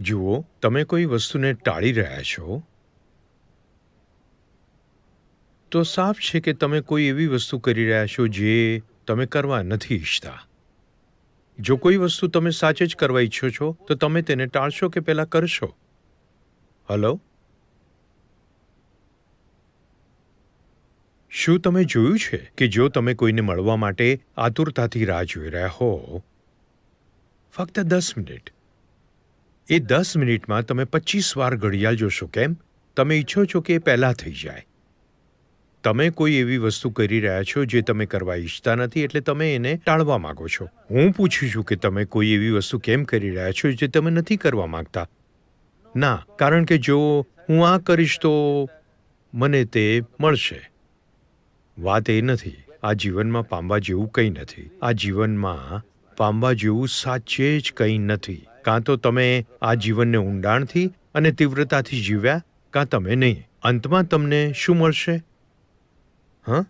જુઓ, તમે કોઈ વસ્તુને ટાળી રહ્યા છો તો સાફ છે કે તમે કોઈ એવી વસ્તુ કરી રહ્યા છો જે તમે કરવા નથી ઈચ્છતા. જો કોઈ વસ્તુ તમે સાચે જ કરવા ઈચ્છો છો તો તમે તેને ટાળશો કે પહેલા કરશો? હલો, શું તમે જોયું છે કે જો તમે કોઈને મળવા માટે આતુરતાથી રાહ જોઈ રહ્યા હો, ફક્ત 10 મિનિટ, એ 10 મિનિટમાં તમે 25 વાર ઘડિયાળ જોશો. કેમ? તમે ઈચ્છો છો કે એ પહેલાં થઈ જાય. તમે કોઈ એવી વસ્તુ કરી રહ્યા છો જે તમે કરવા ઈચ્છતા નથી, એટલે તમે એને ટાળવા માંગો છો. હું પૂછું છું કે તમે કોઈ એવી વસ્તુ કેમ કરી રહ્યા છો જે તમે નથી કરવા માંગતા? ના, કારણ કે જો હું આ કરીશ તો મને તે મળશે. વાત એ નથી. આ જીવનમાં પામવા જેવું કંઈ નથી. આ જીવનમાં પામવા જેવું સાચે જ કંઈ નથી. કાં તો તમે આ જીવનને ઊંડાણથી અને તીવ્રતાથી જીવ્યા, કાં તમે નહીં. અંતમાં તમને શું મળશે? હા,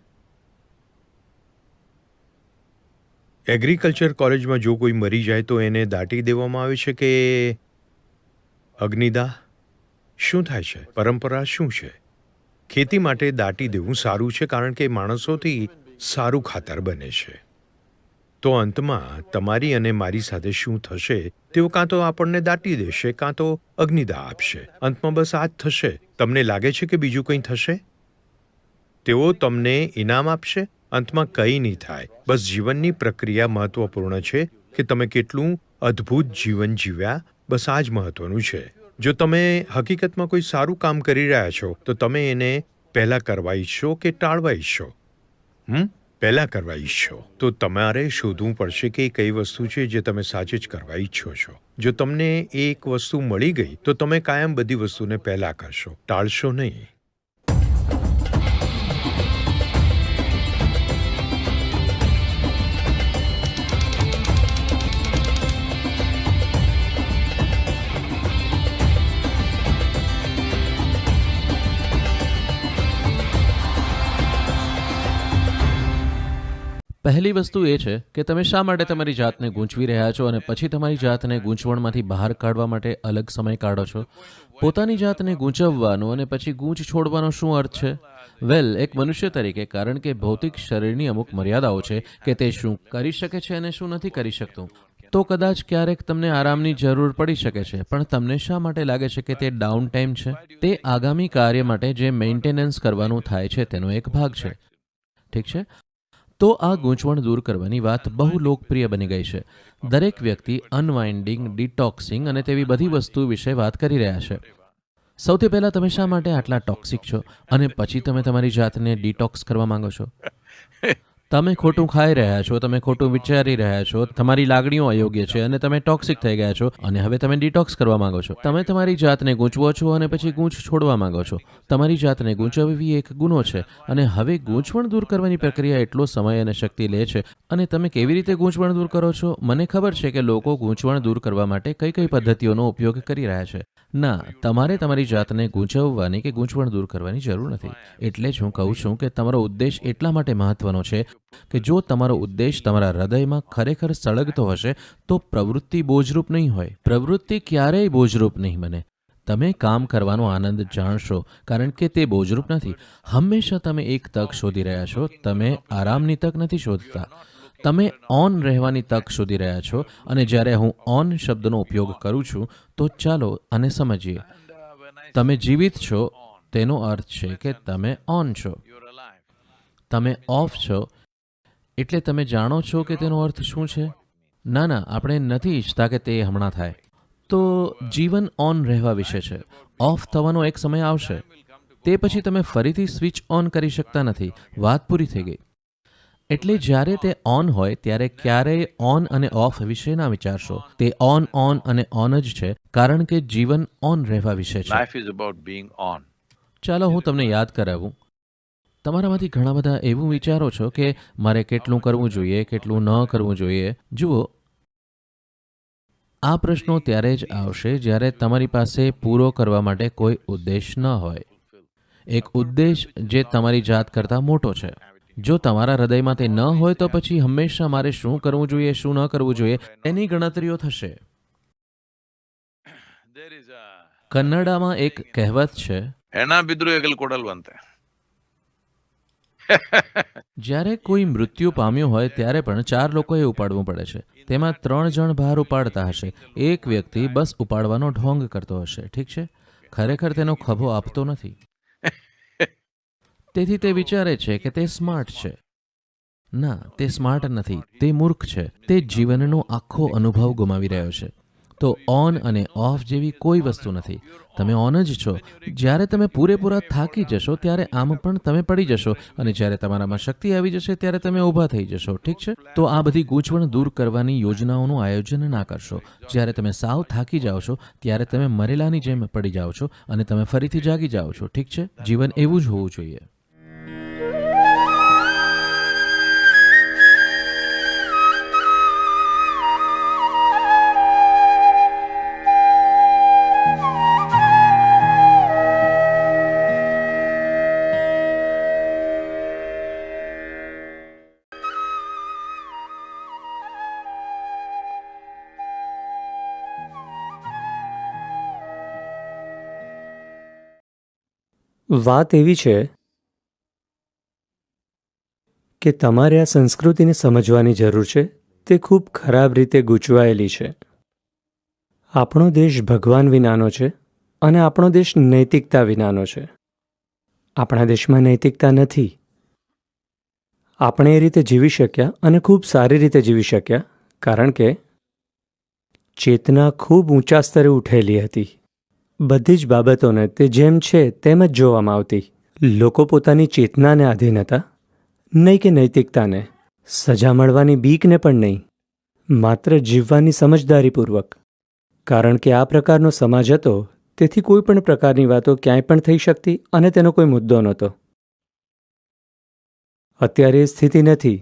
એગ્રીકલ્ચર કોલેજમાં જો કોઈ મરી જાય તો એને દાટી દેવામાં આવે છે કે અગ્નિદાહ? શું થાય છે? પરંપરા શું છે? ખેતી માટે દાટી દેવું સારું છે કારણ કે માણસોથી સારું ખાતર બને છે. તો અંતમાં તમારી અને મારી સાથે શું થશે? તેઓ કાં તો આપણને દાટી દેશે, કાં તો અગ્નિદાહ આપશે. અંતમાં બસ આ જ થશે. તમને લાગે છે કે બીજું કંઈ થશે? તેઓ તમને ઇનામ આપશે? અંતમાં કંઈ નહીં થાય. બસ જીવનની પ્રક્રિયા મહત્વપૂર્ણ છે કે તમે કેટલું અદ્ભુત જીવન જીવ્યા. બસ આ જ મહત્વનું છે. જો તમે હકીકતમાં કોઈ સારું કામ કરી રહ્યા છો તો તમે એને પહેલાં કરવા ઈચ્છો કે ટાળવા ઈચ્છો? પહેલાં કરવા ઈચ્છો તો તમારે શોધવું પડશે કે એ કઈ વસ્તુ છે જે તમે સાચે જ કરવા ઈચ્છો છો. જો તમને એક વસ્તુ મળી ગઈ તો તમે કાયમ બધી વસ્તુને પહેલાં કરશો, ટાળશો નહીં. પહેલી વસ્તુ એ છે કે તમે શા માટે તમારી જાતને ગૂંચવી રહ્યા છો અને પછી તમારી જાતને ગૂંચવણમાંથી બહાર કાઢવા માટે અલગ સમય કાઢો છો. પોતાની જાતને ગૂંચવવાનો અને પછી ગૂંચ છોડવાનો શું અર્થ છે? વેલ, એક મનુષ્ય તરીકે, કારણ કે ભૌતિક શરીરની અમુક મર્યાદાઓ છે કે તે શું કરી શકે છે અને શું નથી કરી શકતું, તો કદાચ ક્યારેક તમને આરામની જરૂર પડી શકે છે. પણ તમને શા માટે લાગે છે કે તે ડાઉન ટાઈમ છે? તે આગામી કાર્ય માટે જે મેન્ટેનન્સ કરવાનું થાય છે તેનો એક ભાગ છે. ઠીક છે? તો આ ગૂંચવણ દૂર કરવાની વાત બહુ લોકપ્રિય બની ગઈ છે. દરેક વ્યક્તિ અનવાઇન્ડિંગ, ડિટોક્સિંગ અને તેવી બધી વસ્તુ વિશે વાત કરી રહ્યા છે. સૌથી પહેલાં, તમે શા માટે આટલા ટોક્સિક છો અને પછી તમે તમારી જાતને ડિટોક્સ કરવા માંગો છો? તમે ખોટું ખાઈ રહ્યા છો, તમે ખોટું વિચારી રહ્યા છો, તમારી લાગણીઓ અયોગ્ય છે અને તમે ટોક્સિક થઈ ગયા છો અને હવે તમે ડિટોક્સ કરવા માંગો છો. તમે તમારી જાતને ગૂંચવો છો અને પછી ગૂંચ છોડવા માંગો છો. તમારી જાતને ગૂંચવવી એક ગુનો છે અને હવે ગૂંચવણ દૂર કરવાની પ્રક્રિયા એટલો સમય અને શક્તિ લે છે. અને તમે કેવી રીતે ગૂંચવણ દૂર કરો છો? મને ખબર છે કે લોકો ગૂંચવણ દૂર કરવા માટે કઈ કઈ પદ્ધતિઓનો ઉપયોગ કરી રહ્યા છે. ના, તમારે તમારી જાતને ગૂંચવવાની કે ગૂંચવણ દૂર કરવાની જરૂર નથી. એટલે જ હું કહું છું કે તમારો ઉદ્દેશ એટલા માટે મહત્વનો છે કે જો તમારો ઉદ્દેશ તમારા હૃદયમાં ખરેખર સળગતો હશે તો પ્રવૃત્તિ બોજરૂપ નહીં હોય. પ્રવૃત્તિ ક્યારેય બોજરૂપ નહીં બને. તમે કામ કરવાનો આનંદ જાણશો કારણ કે તે બોજરૂપ નથી. હંમેશા તમે એક તક શોધી રહ્યા છો. તમે આરામની તક નથી શોધતા. તમે ઓન રહેવાની તક શોધી રહ્યા છો. અને જ્યારે હું ઓન શબ્દનો ઉપયોગ કરું છું તો ચાલો આને સમજીએ. તમે જીવિત છો તેનો અર્થ છે કે તમે ઓન છો. તમે ઓફ છો એટલે તમે જાણો છો કે તેનો અર્થ શું છે? ના, આપણે નથી ઈચ્છતા કે તે હમણાં થાય. તો જીવન ઓન રહેવા વિશે છે. ઓફ થવાનો એક સમય આવશે. તે પછી તમે ફરીથી સ્વિચ ઓન કરી શકતા નથી. વાત પૂરી થઈ ગઈ. એટલે જ્યારે તે ઓન હોય ત્યારે ક્યારેય ઓન અને ઓફ વિશે ના વિચારશો. તે ઓન અને ઓન જ છે કારણ કે જીવન ઓન રહેવા વિશે છે. Life is about being on. ચાલો હું તમને યાદ કરાવું. તમારામાંથી ઘણા બધા એવું વિચારો છો કે મારે કેટલું કરવું જોઈએ, કેટલું ન કરવું જોઈએ. જુઓ, આ પ્રશ્નો ત્યારે જ આવશે જ્યારે તમારી પાસે પૂરો કરવા માટે કોઈ ઉદ્દેશ ન હોય. એક ઉદ્દેશ જે તમારી જાત કરતાં મોટો છે. જો તમારા હૃદયમાં તે ન હોય તો પછી હંમેશા મારે શું કરવું જોઈએ, શું ન કરવું જોઈએ એની ગણતરીઓ થશે. કન્નડામાં એક કહેવત છે, ಹೆಣ ಬಿದ್ರು ಹೆಗಲು ಕೊಡಲ್ವಂತೆ. જ્યારે કોઈ મૃત્યુ પામ્યું હોય ત્યારે પણ 4 લોકોએ ઉપાડવું પડે છે. તેમાં 3 જણ ભાર ઉપાડતા હશે, એક વ્યક્તિ બસ ઉપાડવાનો ઢોંગ કરતો હશે. ઠીક છે, ખરેખર તેનો ખભો આપતો નથી. તેથી તે વિચારે છે કે તે સ્માર્ટ છે. ના, તે સ્માર્ટ નથી, તે મૂર્ખ છે. તે જીવનનો આખો અનુભવ ગુમાવી રહ્યો છે. તો ઓન અને ઓફ જેવી કોઈ વસ્તુ નથી. તમે ઓન જ છો. જ્યારે તમે પૂરેપૂરા થાકી જશો ત્યારે આમ પણ તમે પડી જશો, અને જ્યારે તમારામાં શક્તિ આવી જશે ત્યારે તમે ઊભા થઈ જશો. ઠીક છે, તો આ બધી ગૂંચવણ દૂર કરવાની યોજનાઓનું આયોજન ના કરશો. જ્યારે તમે સાવ થાકી જાઓ છો ત્યારે તમે મરેલાની જેમ પડી જાઓ છો અને તમે ફરીથી જાગી જાઓ છો. ઠીક છે, જીવન એવું જ હોવું જોઈએ. વાત એવી છે કે તમારે આ સંસ્કૃતિને સમજવાની જરૂર છે. તે ખૂબ ખરાબ રીતે ગૂંચવાયેલી છે. આપણો દેશ ભગવાન વિનાનો છે અને આપણો દેશ નૈતિકતા વિનાનો છે. આપણા દેશમાં નૈતિકતા નથી. આપણે એ રીતે જીવી શક્યા અને ખૂબ સારી રીતે જીવી શક્યા કારણ કે ચેતના ખૂબ ઊંચા સ્તરે ઉઠેલી હતી. બધી જ બાબતોને તે જેમ છે તેમ જ જોવામાં આવતી. લોકો પોતાની ચેતનાને આધીન હતા, નહીં કે નૈતિકતાને. સજા મળવાની બીકને પણ નહીં, માત્ર જીવવાની સમજદારીપૂર્વક. કારણ કે આ પ્રકારનો સમાજ હતો, તેથી કોઈ પણ પ્રકારની વાતો ક્યાંય પણ થઈ શકતી અને તેનો કોઈ મુદ્દો નહોતો. અત્યારે એ સ્થિતિ નથી.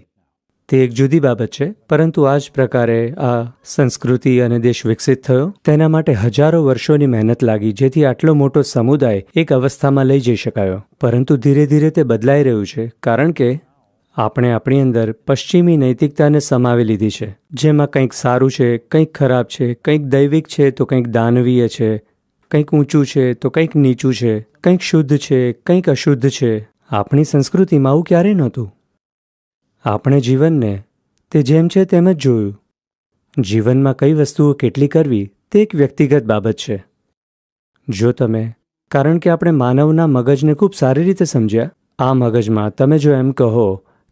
તે એક જુદી બાબત છે, પરંતુ આ જ પ્રકારે આ સંસ્કૃતિ અને દેશ વિકસિત થયો. તેના માટે હજારો વર્ષોની મહેનત લાગી, જેથી આટલો મોટો સમુદાય એક અવસ્થામાં લઈ જઈ શકાયો. પરંતુ ધીરે ધીરે તે બદલાઈ રહ્યું છે, કારણ કે આપણે આપણી અંદર પશ્ચિમી નૈતિકતાને સમાવી લીધી છે, જેમાં કંઈક સારું છે, કંઈક ખરાબ છે, કંઈક દૈવિક છે તો કંઈક દાનવીય છે, કંઈક ઊંચું છે તો કંઈક નીચું છે, કંઈક શુદ્ધ છે, કંઈક અશુદ્ધ છે. આપણી સંસ્કૃતિમાં આવું ક્યારેય નહોતું. આપણે જીવનને તે જેમ છે તેમ જ જોયું. જીવનમાં કઈ વસ્તુઓ કેટલી કરવી તે એક વ્યક્તિગત બાબત છે. જો તમે, કારણ કે આપણે માનવના મગજને ખૂબ સારી રીતે સમજ્યા, આ મગજમાં તમે જો એમ કહો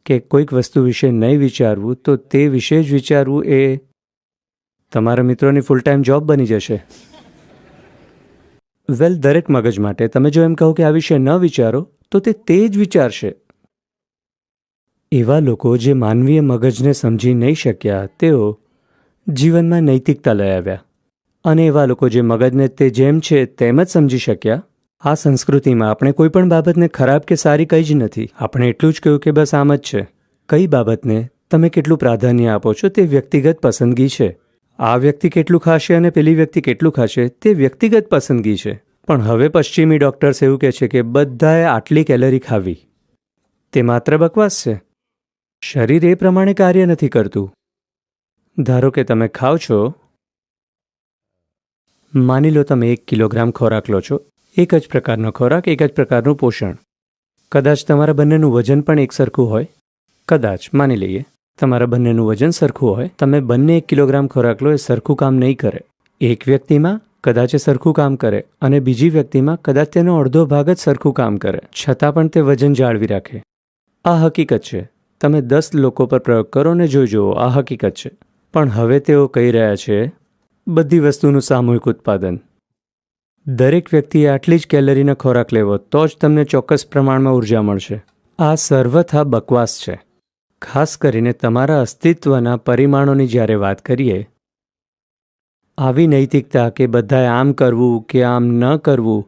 કે કોઈક વસ્તુ વિશે નહીં વિચારવું તો તે વિશે જ વિચારવું એ તમારા મિત્રોની ફૂલ ટાઈમ જોબ બની જશે. દરેક મગજ માટે તમે જો એમ કહો કે આ વિશે ન વિચારો તો તે જ વિચારશે. એવા લોકો જે માનવીય મગજને સમજી નહીં શક્યા, તેઓ જીવનમાં નૈતિકતા લઈ આવ્યા. અને એવા લોકો જે મગજને તે જેમ છે તેમ જ સમજી શક્યા. આ સંસ્કૃતિમાં આપણે કોઈ પણ બાબતને ખરાબ કે સારી કંઈ જ નથી. આપણે એટલું જ કહ્યું કે બસ આમ જ છે. કઈ બાબતને તમે કેટલું પ્રાધાન્ય આપો છો તે વ્યક્તિગત પસંદગી છે. આ વ્યક્તિ કેટલું ખાશે અને પેલી વ્યક્તિ કેટલું ખાશે તે વ્યક્તિગત પસંદગી છે. પણ હવે પશ્ચિમી ડૉક્ટર્સ એવું કહે છે કે બધાએ આટલી કેલરી ખાવી. તે માત્ર બકવાસ છે. શરીર એ પ્રમાણે કાર્ય નથી કરતું. ધારો કે તમે ખાઓ છો, માની લો તમે 1 કિલોગ્રામ ખોરાક લો છો, એક જ પ્રકારનો ખોરાક, એક જ પ્રકારનું પોષણ. કદાચ તમારા બંનેનું વજન પણ એક સરખું હોય. કદાચ માની લઈએ તમારા બંનેનું વજન સરખું હોય. તમે બંને 1 કિલોગ્રામ ખોરાક લો, એ સરખું કામ નહીં કરે. એક વ્યક્તિમાં કદાચ એ સરખું કામ કરે અને બીજી વ્યક્તિમાં કદાચ તેનો અડધો ભાગ જ સરખું કામ કરે, છતાં પણ તે વજન જાળવી રાખે. આ હકીકત છે. તમે 10 લોકો પર પ્રયોગ કરો ને જોઈ જુઓ, આ હકીકત છે. પણ હવે તેઓ કહી રહ્યા છે બધી વસ્તુનું સામૂહિક ઉત્પાદન. દરેક વ્યક્તિએ આટલી જ કેલરીનો ખોરાક લેવો તો જ તમને ચોક્કસ પ્રમાણમાં ઉર્જા મળશે. આ સર્વથા બકવાસ છે. ખાસ કરીને તમારા અસ્તિત્વના પરિમાણોની જ્યારે વાત કરીએ, આવી નૈતિકતા કે બધાએ આમ કરવું કે આમ ન કરવું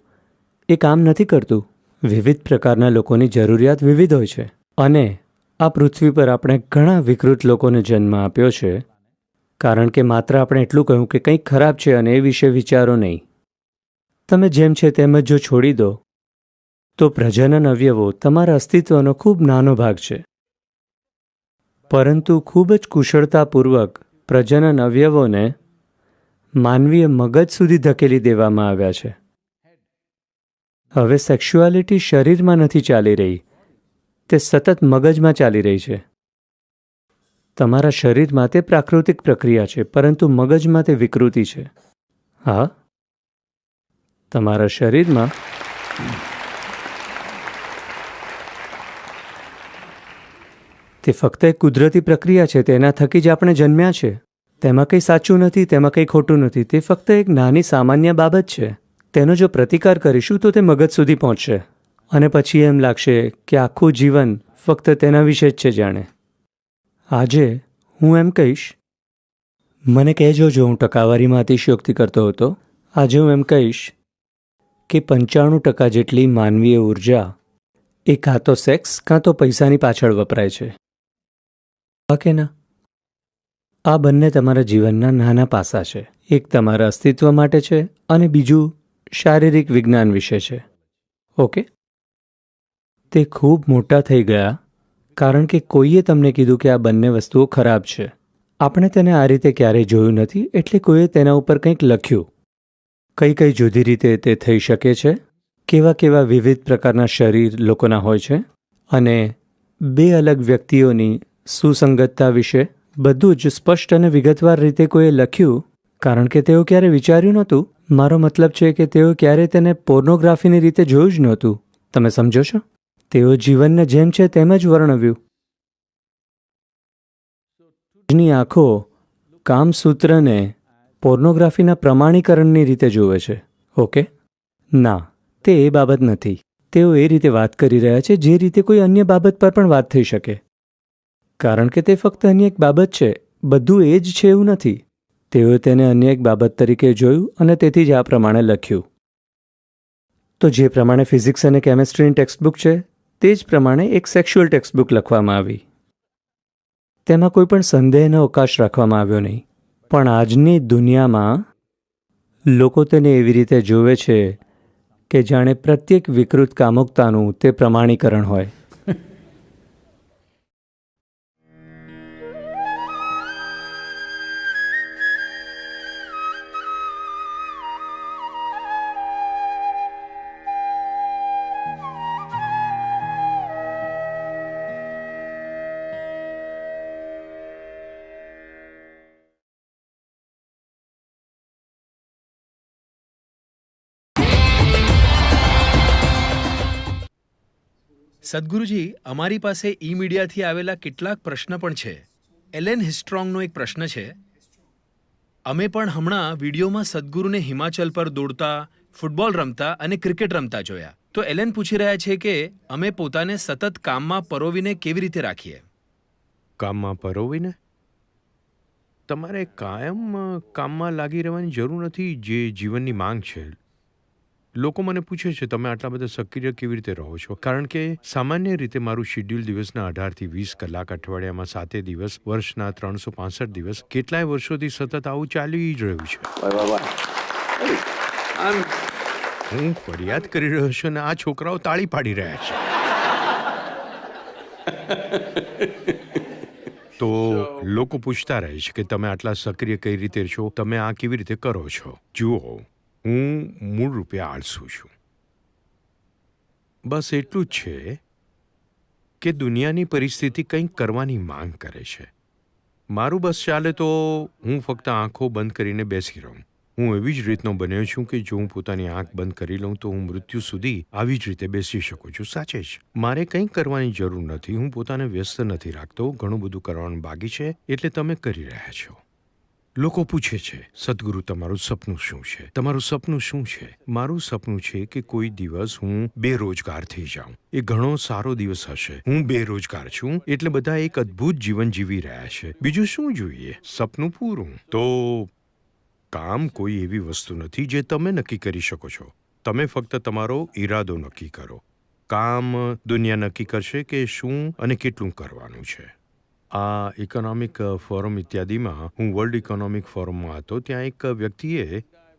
એ કામ નથી કરતું. વિવિધ પ્રકારના લોકોની જરૂરિયાત વિવિધ હોય છે અને આ પૃથ્વી પર આપણે ઘણા વિકૃત લોકોને જન્મ આપ્યો છે, કારણ કે માત્ર આપણે એટલું કહ્યું કે કંઈક ખરાબ છે અને એ વિશે વિચારો નહીં. તમે જેમ છે તેમ જ જો છોડી દો તો પ્રજનન અવયવો તમારા અસ્તિત્વનો ખૂબ નાનો ભાગ છે. પરંતુ ખૂબ જ કુશળતાપૂર્વક પ્રજનન અવયવોને માનવીય મગજ સુધી ધકેલી દેવામાં આવ્યા છે. હવે સેક્સ્યુઆલિટી શરીરમાં નથી ચાલી રહી, તે સતત મગજમાં ચાલી રહી છે. તમારા શરીરમાં તે પ્રાકૃતિક પ્રક્રિયા છે, પરંતુ મગજમાં તે વિકૃતિ છે. હા, તમારા શરીરમાં તે ફક્ત એક કુદરતી પ્રક્રિયા છે. તેના થકી જ આપણે જન્મ્યા છે. તેમાં કંઈ સાચું નથી, તેમાં કંઈ ખોટું નથી. તે ફક્ત એક નાની સામાન્ય બાબત છે. તેનો જો પ્રતિકાર કરીશું તો તે મગજ સુધી પહોંચશે અને પછી એમ લાગશે કે આખું જીવન ફક્ત તેના વિશે જ છે. જાણે આજે હું એમ કહીશ, મને કહેજો જો હું ટકાવારીમાં અતિશયોક્તિ કરતો હતો. આજે હું એમ કહીશ કે 95% જેટલી માનવીય ઉર્જા એ કાં તો સેક્સ કાં તો પૈસાની પાછળ વપરાય છે. હા કે ના? આ બંને તમારા જીવનના નાના પાસા છે. એક તમારા અસ્તિત્વ માટે છે અને બીજું શારીરિક વિજ્ઞાન વિશે છે. ઓકે, તે ખૂબ મોટા થઈ ગયા કારણ કે કોઈએ તમને કીધું કે આ બંને વસ્તુઓ ખરાબ છે. આપણે તેને આ રીતે ક્યારેય જોયું નથી, એટલે કોઈએ તેના ઉપર કંઈક લખ્યું. કઈ કઈ જુદી રીતે તે થઈ શકે છે, કેવા કેવા વિવિધ પ્રકારના શરીર લોકોના હોય છે, અને બે અલગ વ્યક્તિઓની સુસંગતતા વિશે બધું જ સ્પષ્ટ અને વિગતવાર રીતે કોઈએ લખ્યું, કારણ કે તેઓ ક્યારે વિચાર્યું નહોતું. મારો મતલબ છે કે તેઓ ક્યારે તેને પોર્નોગ્રાફીની રીતે જોયું જ નહોતું. તમે સમજો છો? તેઓ જીવનને જેમ છે તેમ જ વર્ણવ્યું. ની આંખો કામસૂત્રને પોર્નોગ્રાફીના પ્રમાણીકરણની રીતે જુએ છે. ઓકે, ના, તે એ બાબત નથી. તેઓ એ રીતે વાત કરી રહ્યા છે જે રીતે કોઈ અન્ય બાબત પર પણ વાત થઈ શકે, કારણ કે તે ફક્ત અન્ય એક બાબત છે. બધું એ જ છે એવું નથી. તેઓએ તેને અન્ય એક બાબત તરીકે જોયું અને તેથી જ આ પ્રમાણે લખ્યું. તો જે પ્રમાણે ફિઝિક્સ અને કેમેસ્ટ્રીની ટેક્સ્ટબુક છે તે જ પ્રમાણે એક સેક્સ્યુઅલ ટેક્સ્ટબુક લખવામાં આવી. તેમાં કોઈ પણ સંદેહનો અવકાશ રાખવામાં આવ્યો નહીં. પણ આજની દુનિયામાં લોકો તેને એવી રીતે જોવે છે કે જાણે પ્રત્યેક વિકૃત કામુકતાનું તે પ્રમાણીકરણ હોય. સદગુરુજી, અમારી પાસે ઈ મીડિયાથી આવેલા કેટલાક પ્રશ્ન પણ છે. એલેન હિસ્ટ્રોંગનો એક પ્રશ્ન છે. અમે પણ હમણાં વિડીયોમાં સદગુરુને હિમાચલ પર દોડતા, ફૂટબોલ રમતા અને ક્રિકેટ રમતા જોયા. તો એલેન પૂછી રહ્યા છે કે અમે પોતાને સતત કામમાં પરોવીને કેવી રીતે રાખીએ? કામમાં પરોવીને? તમારે કાયમ કામમાં લાગી રહેવાની જરૂર નથી, જે જીવનની માંગ છે. લોકો મને પૂછે છે તમે આટલા બધા સક્રિય કેવી રીતે રહો છો? કારણ કે સામાન્ય રીતે મારું શેડ્યુલ દિવસના 18 થી 20 કલાક, અઠવાડિયામાં 7 દિવસ, વર્ષના 365 દિવસ, કેટલાય વર્ષોથી સતત આવું ચાલી જ રહ્યું છે. હું ફરિયાદ કરી રહ્યો છું અને આ છોકરાઓ તાળી પાડી રહ્યા છે. તો લોકો પૂછતા રહે છે કે તમે આટલા સક્રિય કઈ રીતે છો, તમે આ કેવી રીતે કરો છો? જુઓ, હું મૂળ રૂપે આળસુ છું. બસ એટલું જ છે કે દુનિયાની પરિસ્થિતિ કંઈક કરવાની માંગ કરે છે. મારું બસ ચાલે તો હું ફક્ત આંખો બંધ કરીને બેસી રહું. હું એવી જ રીતનો બન્યો છું કે જો હું પોતાની આંખ બંધ કરી લઉં તો હું મૃત્યુ સુધી આવી જ રીતે બેસી શકું છું. સાચે જ મારે કંઈ કરવાની જરૂર નથી. હું પોતાને વ્યસ્ત નથી રાખતો. ઘણું બધું કરવાનું બાકી છે, એટલે તમે કરી રહ્યા છો. લોકો પૂછે છે, સદગુરુ તમારું સપનું શું છે? તમારું સપનું શું છે? મારું સપનું છે કે કોઈ દિવસ હું બેરોજગાર થઈ જાઉં. એ ઘણો સારો દિવસ હશે. હું બેરોજગાર છું એટલે બધા એક અદ્ભુત જીવન જીવી રહ્યા છે. બીજું શું જોઈએ? સપનું પૂરું. તો કામ કોઈ એવી વસ્તુ નથી જે તમે નક્કી કરી શકો છો. તમે ફક્ત તમારો ઈરાદો નક્કી કરો. કામ દુનિયા નક્કી કરશે કે શું અને કેટલું કરવાનું છે. આ ઇકોનોમિક ફોરમ ઇત્યાદિમાં હું વર્લ્ડ ઇકોનોમિક ફોરમમાં હતો. ત્યાં એક વ્યક્તિએ,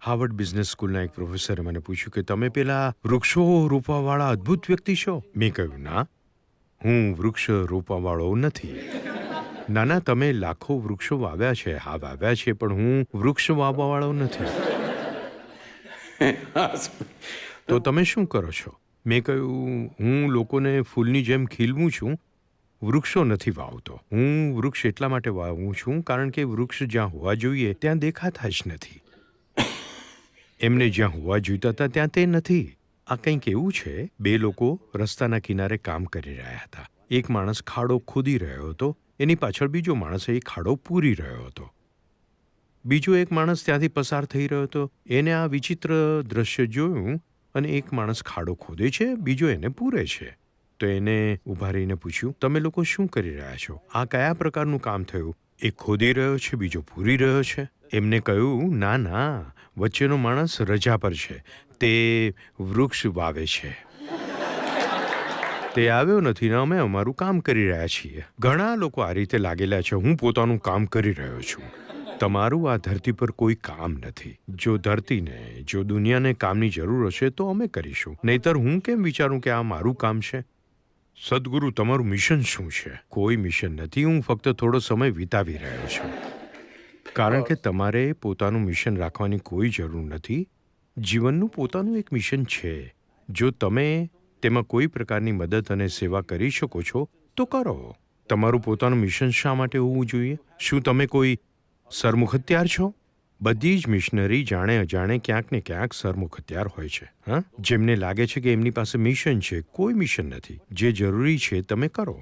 હાર્વર્ડ બિઝનેસ સ્કૂલના એક પ્રોફેસરે મને પૂછ્યું કે તમે પેલા વૃક્ષો રોપવાવાળા અદ્ભુત વ્યક્તિ છો? મેં કહ્યું ના, હું વૃક્ષ રોપવાવાળો નથી. નાના તમે લાખો વૃક્ષો વાવ્યા છે, હા વાવ્યા છે, પણ હું વૃક્ષ વાવવાવાળો નથી. તો તમે શું કરો છો? મેં કહ્યું હું લોકોને ફૂલની જેમ ખીલવું છું, વૃક્ષો નથી વાવતો. હું વૃક્ષ એટલા માટે વાવું છું કારણ કે વૃક્ષ જ્યાં હોવા જોઈએ ત્યાં દેખાતા જ નથી. એમને જ્યાં હોવા જોઈતા હતા ત્યાં તે નથી. આ કંઈક એવું છે, બે લોકો રસ્તાના કિનારે કામ કરી રહ્યા હતા. એક માણસ ખાડો ખોદી રહ્યો હતો, એની પાછળ બીજો માણસ એ ખાડો પૂરી રહ્યો હતો. બીજો એક માણસ ત્યાંથી પસાર થઈ રહ્યો હતો. એને આ વિચિત્ર દ્રશ્ય જોયું અને એક માણસ ખાડો ખોદે છે, બીજો એને પૂરે છે. તો એને ઊભા રહીને પૂછ્યું, તમે લોકો શું કરી રહ્યા છો? આ કયા પ્રકારનું કામ થયું? એક ખોદી રહ્યો છે, બીજો પૂરી રહ્યો છે. એમને કહ્યું, ના ના, વચ્ચેનો માણસ રજા પર છે, તે વૃક્ષ વાવે છે. તે આવ્યો નથી ને અમે અમારું કામ કરી રહ્યા છીએ. ઘણા લોકો આ રીતે લાગેલા છે, હું પોતાનું કામ કરી રહ્યો છું. તમારું આ ધરતી પર કોઈ કામ નથી. જો ધરતીને, જો દુનિયાને કામની જરૂર હશે તો અમે કરીશું, નહીતર હું કેમ વિચારું કે આ મારું કામ છે? સદગુરુ, તમારું મિશન શું છે? કોઈ મિશન નથી, હું ફક્ત થોડો સમય વિતાવી રહ્યો છું. કારણ કે તમારે પોતાનું મિશન રાખવાની કોઈ જરૂર નથી. જીવનનું પોતાનું એક મિશન છે. જો તમે તેમાં કોઈ પ્રકારની મદદ અને સેવા કરી શકો છો તો કરો. તમારું પોતાનું મિશન શા માટે હોવું જોઈએ? શું તમે કોઈ સરમુખ હત્યાર છો? બધી જ મિશનરી જાણે અજાણે ક્યાંક ને ક્યાંક સરમુખ હત્યાર હોય છે. હા, જેમને લાગે છે કે એમની પાસે મિશન છે. કોઈ મિશન નથી. જે જરૂરી છે તમે કરો.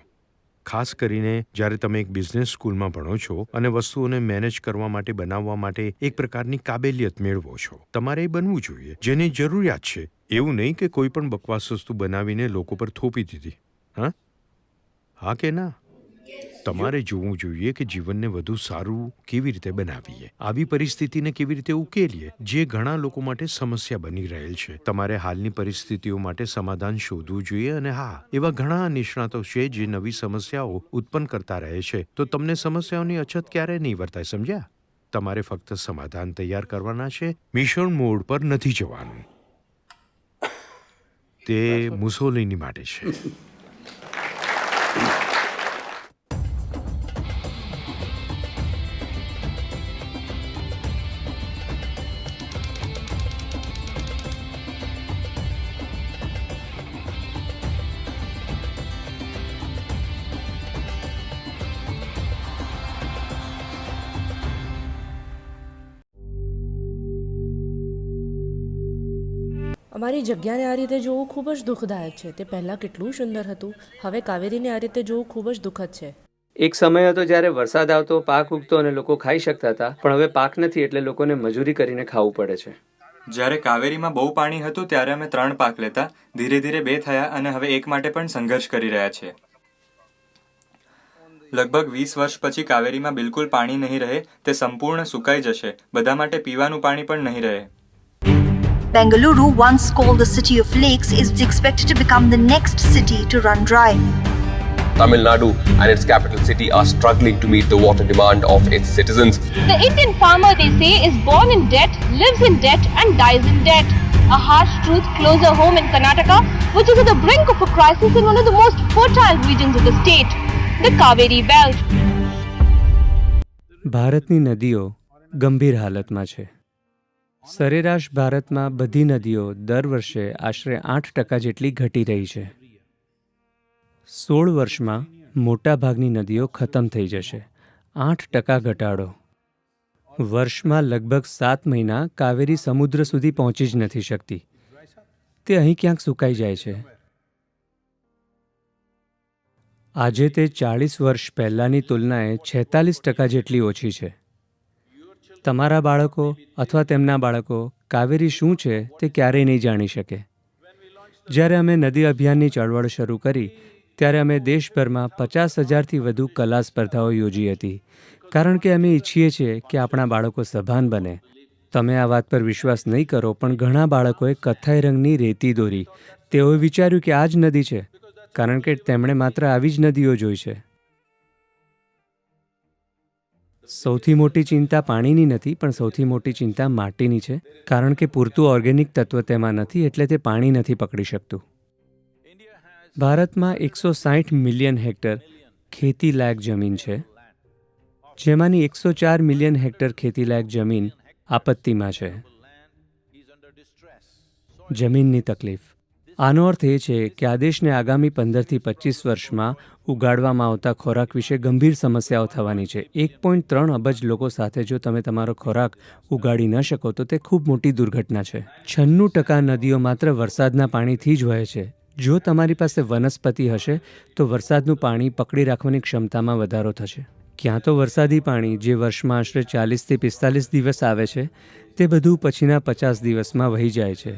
ખાસ કરીને જ્યારે તમે એક બિઝનેસ સ્કૂલમાં ભણો છો અને વસ્તુઓને મેનેજ કરવા માટે, બનાવવા માટે એક પ્રકારની કાબેલિયત મેળવો છો. તમારે એ બનવું જોઈએ જેની જરૂરિયાત છે. એવું નહીં કે કોઈ પણ બકવાસ વસ્તુ બનાવીને લોકો પર થોપી દીધી. હા કે ના? તમારે જોવું જોઈએ કે જીવનને વધુ સારું કેવી રીતે બનાવીએ, આવી પરિસ્થિતિને કેવી રીતે ઉકેલીએ જે ઘણા લોકો માટે સમસ્યા બની રહેલ છે. તમારે હાલની પરિસ્થિતિઓ માટે સમાધાન શોધવું જોઈએ. અને હા, એવા ઘણા નિષ્ણાતો છે જે નવી સમસ્યાઓ ઉત્પન્ન કરતા રહે છે. તો તમને સમસ્યાઓની અછત ક્યારેય નહીં વર્તાય, સમજ્યા? તમારે ફક્ત સમાધાન તૈયાર કરવાના છે. મિશન મોડ પર નથી જવાનું. તે મુસોલિની માટે છે. અમારી જગ્યાને આ રીતે જોવું ખૂબ જ દુઃખદાયક છે. તે પહેલાં કેટલું સુંદર હતું. હવે કાવેરીને આ રીતે જોવું ખૂબ જ દુઃખદ છે. એક સમય હતો જ્યારે વરસાદ આવતો, પાક ઉગતો અને લોકો ખાઈ શકતા હતા, પણ હવે પાક નથી એટલે લોકોને મજૂરી કરીને ખાવું પડે છે. જ્યારે કાવેરીમાં બહુ પાણી હતું ત્યારે અમે 3 પાક લેતા, ધીરે ધીરે 2 થયા અને હવે 1 માટે પણ સંઘર્ષ કરી રહ્યા છીએ. લગભગ 20 વર્ષ પછી કાવેરીમાં બિલકુલ પાણી નહીં રહે, તે સંપૂર્ણ સુકાઈ જશે. બધા માટે પીવાનું પાણી પણ નહીં રહે. Bengaluru, once called the city of lakes, is expected to become the next city to run dry. Tamil Nadu and its capital city are struggling to meet the water demand of its citizens. The Indian farmer, they say, is born in debt, lives in debt and dies in debt. A harsh truth closer home in Karnataka, which is at the brink of a crisis in one of the most fertile regions of the state, the Kaveri Belt. ભારતની નદીઓ ગંભીર હાલતમાં છે. સરેરાશ ભારતમાં બધી નદીઓ દર વર્ષે આશરે 8% જેટલી ઘટી રહી છે. 16 વર્ષમાં મોટાભાગની નદીઓ ખતમ થઈ જશે. 8% ઘટાડો. વર્ષમાં લગભગ 7 મહિના કાવેરી સમુદ્ર સુધી પહોંચી જ નથી શકતી. તે અહીં ક્યાંક સુકાઈ જાય છે. આજે તે 40 વર્ષ પહેલાંની તુલનાએ 46% જેટલી ઓછી છે. તમારા બાળકો અથવા તેમના બાળકો કાવેરી શું છે તે ક્યારેય નહીં જાણી શકે. જ્યારે અમે નદી અભિયાનની ચળવળ શરૂ કરી ત્યારે અમે દેશભરમાં 50,000થી વધુ કલા સ્પર્ધાઓ યોજી હતી, કારણ કે અમે ઈચ્છીએ છીએ કે આપણા બાળકો સભાન બને. તમે આ વાત પર વિશ્વાસ નહીં કરો, પણ ઘણા બાળકોએ કથ્થાઈ રંગની રેતી દોરી. તેઓએ વિચાર્યું કે આ જ નદી છે, કારણ કે તેમણે માત્ર આવી જ નદીઓ જોઈ છે. સૌથી મોટી ચિંતા પાણીની નથી, પણ સૌથી મોટી ચિંતા માટીની છે, કારણ કે પૂરતું ઓર્ગેનિક તત્વ તેમાં નથી, એટલે તે પાણી નથી પકડી શકતું. ભારતમાં 160 મિલિયન હેક્ટર ખેતી લાયક જમીન છે. જેમાંની 104 મિલિયન હેક્ટર ખેતીલાયક જમીન આપત્તિમાં છે. જમીનની તકલીફ. આનો અર્થ એ છે કે આ દેશને આગામી 15થી 25 વર્ષમાં ઉગાડવામાં આવતા ખોરાક વિશે ગંભીર સમસ્યાઓ થવાની છે. 1.3 અબજ લોકો સાથે જો તમે તમારો ખોરાક ઉગાડી ન શકો તો તે ખૂબ મોટી દુર્ઘટના છે. 96% નદીઓ માત્ર વરસાદના પાણીથી જ વહે છે. જો તમારી પાસે વનસ્પતિ હશે તો વરસાદનું પાણી પકડી રાખવાની ક્ષમતામાં વધારો થશે. ક્યાં તો વરસાદી પાણી જે વર્ષમાં આશરે 40થી 45 દિવસ આવે છે તે બધું પછીના 50 દિવસમાં વહી જાય છે.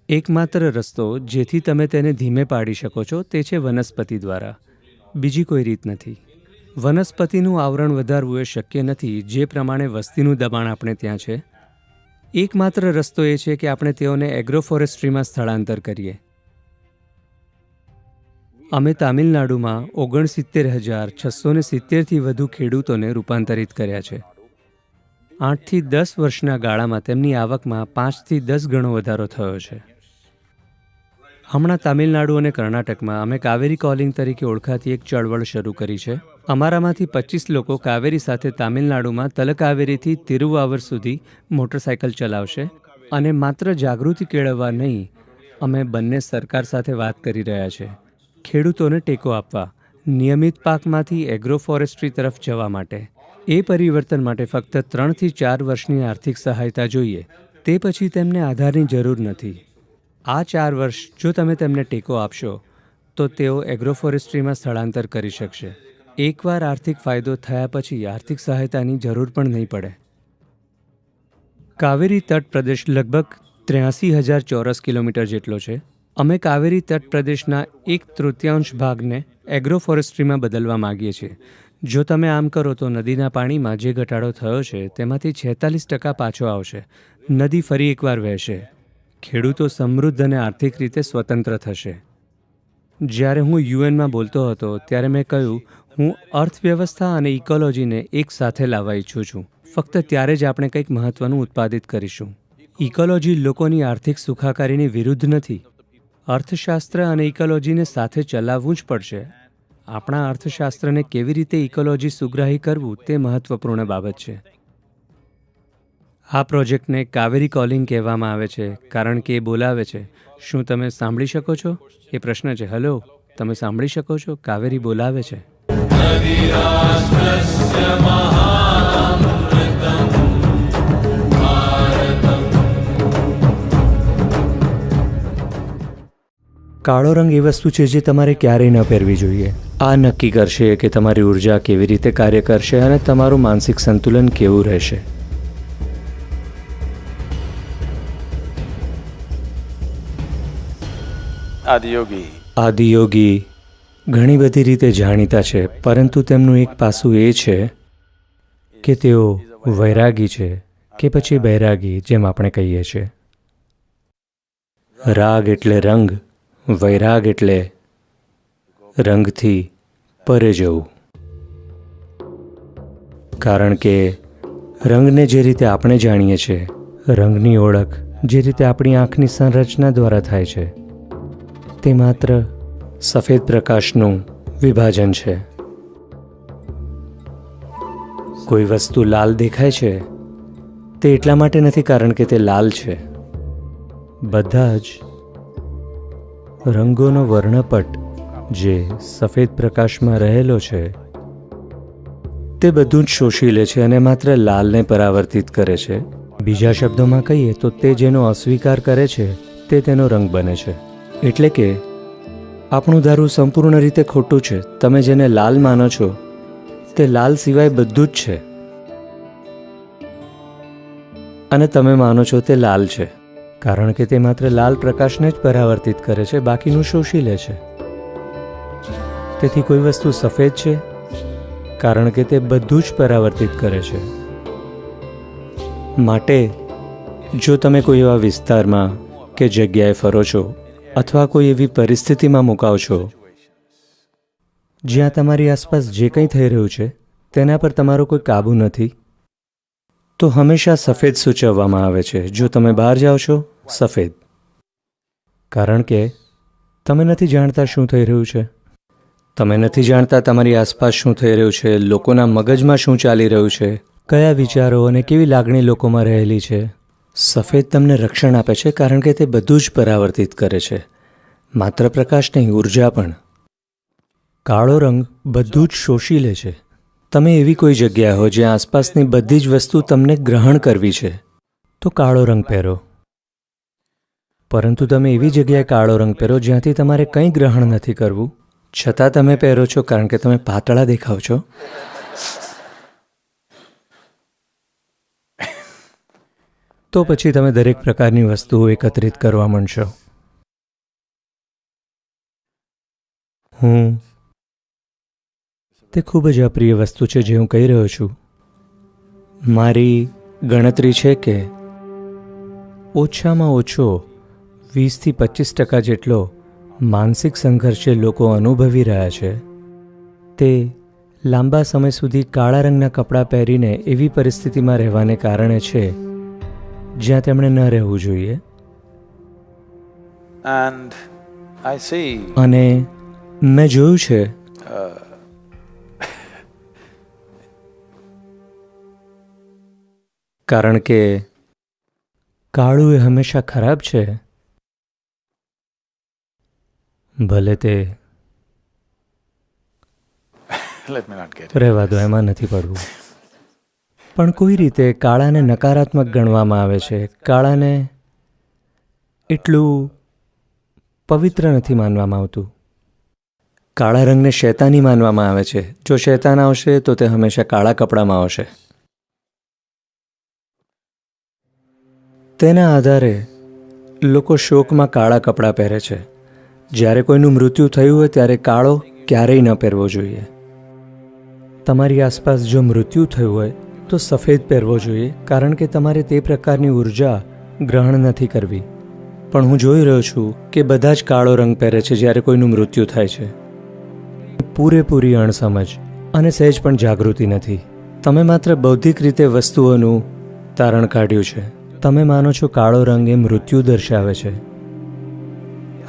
એકમાત્ર રસ્તો જેથી તમે તેને ધીમે પાડી શકો છો તે છે વનસ્પતિ દ્વારા. બીજી કોઈ રીત નથી. વનસ્પતિનું આવરણ વધારવું એ શક્ય નથી જે પ્રમાણે વસ્તીનું દબાણ આપણે ત્યાં છે. એકમાત્ર રસ્તો એ છે કે આપણે તેઓને એગ્રોફોરેસ્ટ્રીમાં સ્થળાંતર કરીએ. અમે તામિલનાડુમાં 69,670થી વધુ ખેડૂતોને રૂપાંતરિત કર્યા છે. 8 થી 10 વર્ષના ગાળામાં તેમની આવકમાં 5 થી 10 ગણો વધારો થયો છે. હમણાં તામિલનાડુ અને કર્ણાટકમાં અમે કાવેરી કોલિંગ તરીકે ઓળખાતી એક ચળવળ શરૂ કરી છે. અમારામાંથી 25 લોકો કાવેરી સાથે તામિલનાડુમાં તલકાવેરીથી તિરુવાવર સુધી મોટરસાયકલ ચલાવશે અને માત્ર જાગૃતિ કેળવવા નહીં, અમે બંને સરકાર સાથે વાત કરી રહ્યા છે ખેડૂતોને ટેકો આપવા, નિયમિત પાકમાંથી એગ્રોફોરેસ્ટ્રી તરફ જવા માટે. એ પરિવર્તન માટે ફક્ત 3 થી 4 વર્ષની આર્થિક સહાયતા જોઈએ. તે પછી તેમને આધારની જરૂર નથી. આ 4 વર્ષ જો તમે તેમને ટેકો આપશો તો તેઓ એગ્રોફોરેસ્ટ્રીમાં સ્થળાંતર કરી શકશે. એકવાર આર્થિક ફાયદો થયા પછી આર્થિક સહાયતાની જરૂર પણ નહીં પડે. કાવેરી તટ પ્રદેશ લગભગ 83,000 ચોરસ કિલોમીટર જેટલો છે. અમે કાવેરી તટ પ્રદેશના 1/3 ભાગને એગ્રોફોરેસ્ટ્રીમાં બદલવા માગીએ છીએ. જો તમે આમ કરો તો નદીના પાણીમાં જે ઘટાડો થયો છે તેમાંથી 46% પાછો આવશે. નદી ફરી એકવાર વહેશે. ખેડૂતો સમૃદ્ધ અને આર્થિક રીતે સ્વતંત્ર થશે. જ્યારે હું યુએનમાં બોલતો હતો ત્યારે મેં કહ્યું હું અર્થવ્યવસ્થા અને ઇકોલોજીને એક સાથે લાવવા ઈચ્છું છું. ફક્ત ત્યારે જ આપણે કંઈક મહત્ત્વનું ઉત્પાદિત કરીશું. ઇકોલોજી લોકોની આર્થિક સુખાકારીની વિરુદ્ધ નથી. અર્થશાસ્ત્ર અને ઇકોલોજીને સાથે ચલાવવું જ પડશે. આપણા અર્થશાસ્ત્રને કેવી રીતે ઇકોલોજી સુગ્રાહી કરવું તે મહત્વપૂર્ણ બાબત છે. આ પ્રોજેક્ટને કાવેરી કોલિંગ કહેવામાં આવે છે કારણ કે એ બોલાવે છે. શું તમે સાંભળી શકો છો? એ પ્રશ્ન છે. હલો, તમે સાંભળી શકો છો? કાવેરી બોલાવે છે. કાળો રંગ એ વસ્તુ છે જે તમારે ક્યારેય ન પહેરવી જોઈએ. આ નક્કી કરશે કે તમારી ઉર્જા કેવી રીતે કાર્ય કરશે અને તમારું માનસિક સંતુલન કેવું રહેશે. આદિયોગી ઘણી બધી રીતે જાણીતા છે, પરંતુ તેમનું એક પાસું એ છે કે તેઓ વૈરાગી છે કે પછી બૈરાગી, જેમ આપણે કહીએ છીએ. રાગ એટલે રંગ, વૈરાગ એટલે રંગથી પરે જવું. કારણ કે રંગને જે રીતે આપણે જાણીએ છીએ, રંગની ઓળખ જે રીતે આપણી આંખની સંરચના દ્વારા થાય છે, તે માત્ર સફેદ પ્રકાશનું વિભાજન છે. કોઈ વસ્તુ લાલ દેખાય છે તે એટલા માટે નથી કારણ કે તે લાલ છે. બધા જ રંગોનો વર્ણપટ જે સફેદ પ્રકાશમાં રહેલો છે તે બધું જ શોષી લે છે અને માત્ર લાલને પરાવર્તિત કરે છે. બીજા શબ્દોમાં કહીએ તો તે જેનો અસ્વીકાર કરે છે તે તેનો રંગ બને છે. એટલે કે આપણું ધારું સંપૂર્ણ રીતે ખોટું છે. તમે જેને લાલ માનો છો તે લાલ સિવાય બધું જ છે અને તમે માનો છો તે લાલ છે કારણ કે તે માત્ર લાલ પ્રકાશને જ પરાવર્તિત કરે છે, બાકીનું શોષી લે છે. તેથી કોઈ વસ્તુ સફેદ છે કારણ કે તે બધું જ પરાવર્તિત કરે છે. માટે જો તમે કોઈ એવા વિસ્તારમાં કે જગ્યાએ ફરો છો અથવા કોઈ એવી પરિસ્થિતિમાં મુકાવ છો જ્યાં તમારી આસપાસ જે કંઈ થઈ રહ્યું છે તેના પર તમારો કોઈ કાબૂ નથી, તો હંમેશા સફેદ સૂચવવામાં આવે છે. જો તમે બહાર જાઓ છો, સફેદ. કારણ કે તમે નથી જાણતા શું થઈ રહ્યું છે. તમે નથી જાણતા તમારી આસપાસ શું થઈ રહ્યું છે, લોકોના મગજમાં શું ચાલી રહ્યું છે, કયા વિચારો અને કેવી લાગણી લોકોમાં રહેલી છે. સફેદ તમને રક્ષણ આપે છે કારણ કે તે બધું જ પરાવર્તિત કરે છે, માત્ર પ્રકાશ નહીં, ઉર્જા પણ. કાળો રંગ બધું જ શોષી લે છે. તમે એવી કોઈ જગ્યા હો જ્યાં આસપાસની બધી જ વસ્તુ તમને ગ્રહણ કરવી છે તો કાળો રંગ પહેરો. પરંતુ તમે એવી જગ્યાએ કાળો રંગ પહેરો જ્યાંથી તમારે કંઈ ગ્રહણ નથી કરવું, છતાં તમે પહેરો છો કારણ કે તમે પાતળા દેખાવ છો. તો પછી તમે દરેક પ્રકારની વસ્તુઓ એકત્રિત કરવા માંડશો. તે ખૂબ જ અપ્રિય વસ્તુ છે જે હું કહી રહ્યો છું. મારી ગણતરી છે કે ઓછામાં ઓછો 20-25% જેટલો માનસિક સંઘર્ષ જે લોકો અનુભવી રહ્યા છે તે લાંબા સમય સુધી કાળા રંગના કપડાં પહેરીને એવી પરિસ્થિતિમાં રહેવાને કારણે છે જ્યાં તેમણે ન રહેવું જોઈએ. અને મેં જોયું છે કારણ કે કાળું એ હંમેશા ખરાબ છે, ભલે તે રહેવા દો, એમાં નથી પડવું. પણ કોઈ રીતે કાળાને નકારાત્મક ગણવામાં આવે છે. કાળાને એટલું પવિત્ર નથી માનવામાં આવતું. કાળા રંગને શૈતાની માનવામાં આવે છે. જો શૈતાન આવશે તો તે હંમેશા કાળા કપડામાં આવશે. તેના આધારે લોકો શોકમાં કાળા કપડાં પહેરે છે. જ્યારે કોઈનું મૃત્યુ થયું હોય ત્યારે કાળો ક્યારેય ન પહેરવો જોઈએ. તમારી આસપાસ જો મૃત્યુ થયું હોય તો સફેદ પહેરવો જોઈએ કારણ કે તમારે તે પ્રકારની ઉર્જા ગ્રહણ નથી કરવી. પણ હું જોઈ રહ્યો છું કે બધા જ કાળો રંગ પહેરે છે જ્યારે કોઈનું મૃત્યુ થાય છે. પૂરેપૂરી અણસમજ અને સહેજ પણ જાગૃતિ નથી. તમે માત્ર બૌદ્ધિક રીતે વસ્તુઓનું તારણ કાઢ્યું છે. તમે માનો છો કાળો રંગ એ મૃત્યુ દર્શાવે છે.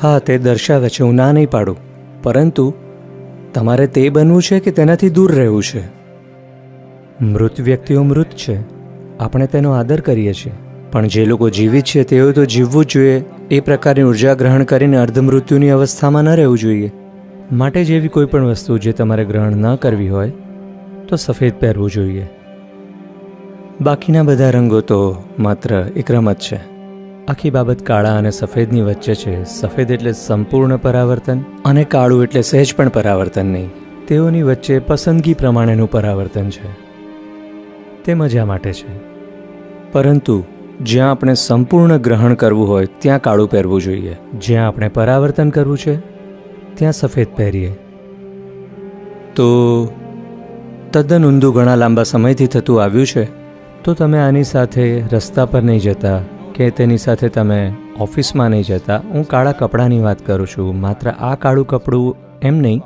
હા, તે દર્શાવે છે, હું ના નહીં પાડું, પરંતુ તમારે તે બનવું છે કે તેનાથી દૂર રહેવું છે. મૃત વ્યક્તિઓ મૃત છે, આપણે તેનો આદર કરીએ છીએ, પણ જે લોકો જીવિત છે તેઓ તો જીવવું જ જોઈએ. એ પ્રકારની ઉર્જા ગ્રહણ કરીને અર્ધમૃત્યુની અવસ્થામાં ન રહેવું જોઈએ. માટે જેવી કોઈ પણ વસ્તુ જે તમારે ગ્રહણ ન કરવી હોય તો સફેદ પહેરવું જોઈએ. બાકીના બધા રંગો તો માત્ર એક રમત છે. આખી બાબત કાળા અને સફેદની વચ્ચે છે. સફેદ એટલે સંપૂર્ણ પરાવર્તન અને કાળું એટલે સહેજ પણ પરાવર્તન નહીં. તેઓની વચ્ચે પસંદગી પ્રમાણેનું પરાવર્તન છે. તે મજા માટે છે. પરંતુ જ્યાં આપણે સંપૂર્ણ ગ્રહણ કરવું હોય ત્યાં કાળું પહેરવું જોઈએ. જ્યાં આપણે પરાવર્તન કરવું છે ત્યાં સફેદ પહેરીએ. તો તદ્દન ઊંધું ઘણા લાંબા સમયથી થતું આવ્યું છે. તો તમે આની સાથે રસ્તા પર નહીં જતા કે તેની સાથે તમે ઓફિસમાં નહીં જતા. હું કાળા કપડાની વાત કરું છું, માત્ર આ કાળું કપડું એમ નહીં.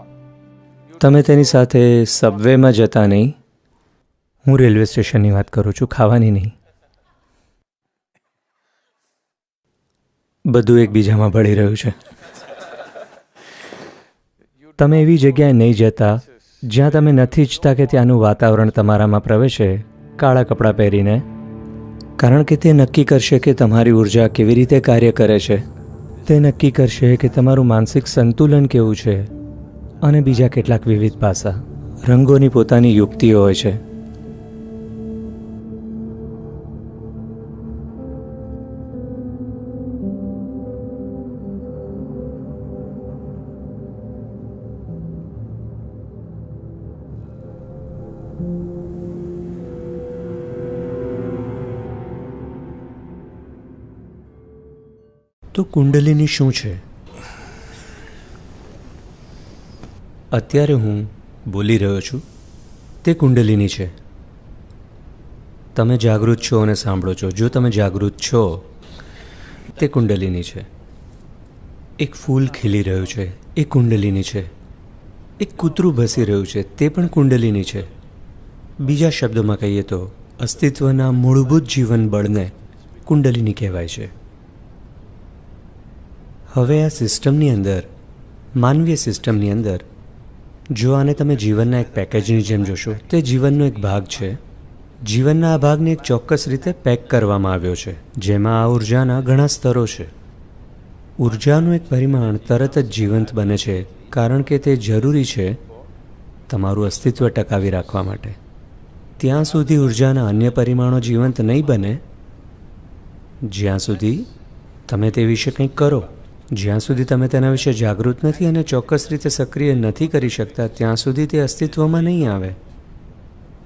તમે તેની સાથે સબવેમાં જતા નહીં. હું રેલવે સ્ટેશનની વાત કરું છું, ખાવાની નહીં. બધું એકબીજામાં ભળી રહ્યું છે. તમે એવી જગ્યાએ નહીં જતા જ્યાં તમે નથી ઈચ્છતા કે ત્યાંનું વાતાવરણ તમારામાં પ્રવેશે કાળા કપડાં પહેરીને, કારણ કે તે નક્કી કરશે કે તમારી ઉર્જા કેવી રીતે કાર્ય કરે છે. તે નક્કી કરશે કે તમારું માનસિક સંતુલન કેવું છે અને બીજા કેટલાક વિવિધ પાસા. રંગોની પોતાની યુક્તિઓ હોય છે. તો કુંડલિની શું છે? અત્યારે હું બોલી રહ્યો છું તે કુંડલિની છે. તમે જાગૃત છો અને સાંભળો છો. જો તમે જાગૃત છો તે કુંડલિની છે. એક ફૂલ ખીલી રહ્યું છે એ કુંડલિની છે. એક કૂતરું ભસી રહ્યું છે તે પણ કુંડલિની છે. બીજા શબ્દોમાં કહીએ તો અસ્તિત્વના મૂળભૂત જીવન બળને કુંડલિની કહેવાય છે. હવે આ સિસ્ટમની અંદર, માનવીય સિસ્ટમની અંદર જો આને તમે જીવનના એક પેકેજની જેમ જોશો, તે જીવનનો એક ભાગ છે. જીવનના આ ભાગને એક ચોક્કસ રીતે પેક કરવામાં આવ્યો છે, જેમાં આ ઉર્જાના ઘણા સ્તરો છે. ઉર્જાનું એક પરિમાણ તરત જ જીવંત બને છે, કારણ કે તે જરૂરી છે તમારું અસ્તિત્વ ટકાવી રાખવા માટે. ત્યાં સુધી ઉર્જાના અન્ય પરિમાણો જીવંત નહીં બને જ્યાં સુધી તમે તે વિશે કંઈક કરો. જ્યાં સુધી તમે તેના વિશે જાગૃત નથી અને ચોક્કસ રીતે સક્રિય નથી કરી શકતા, ત્યાં સુધી તે અસ્તિત્વમાં નહીં આવે.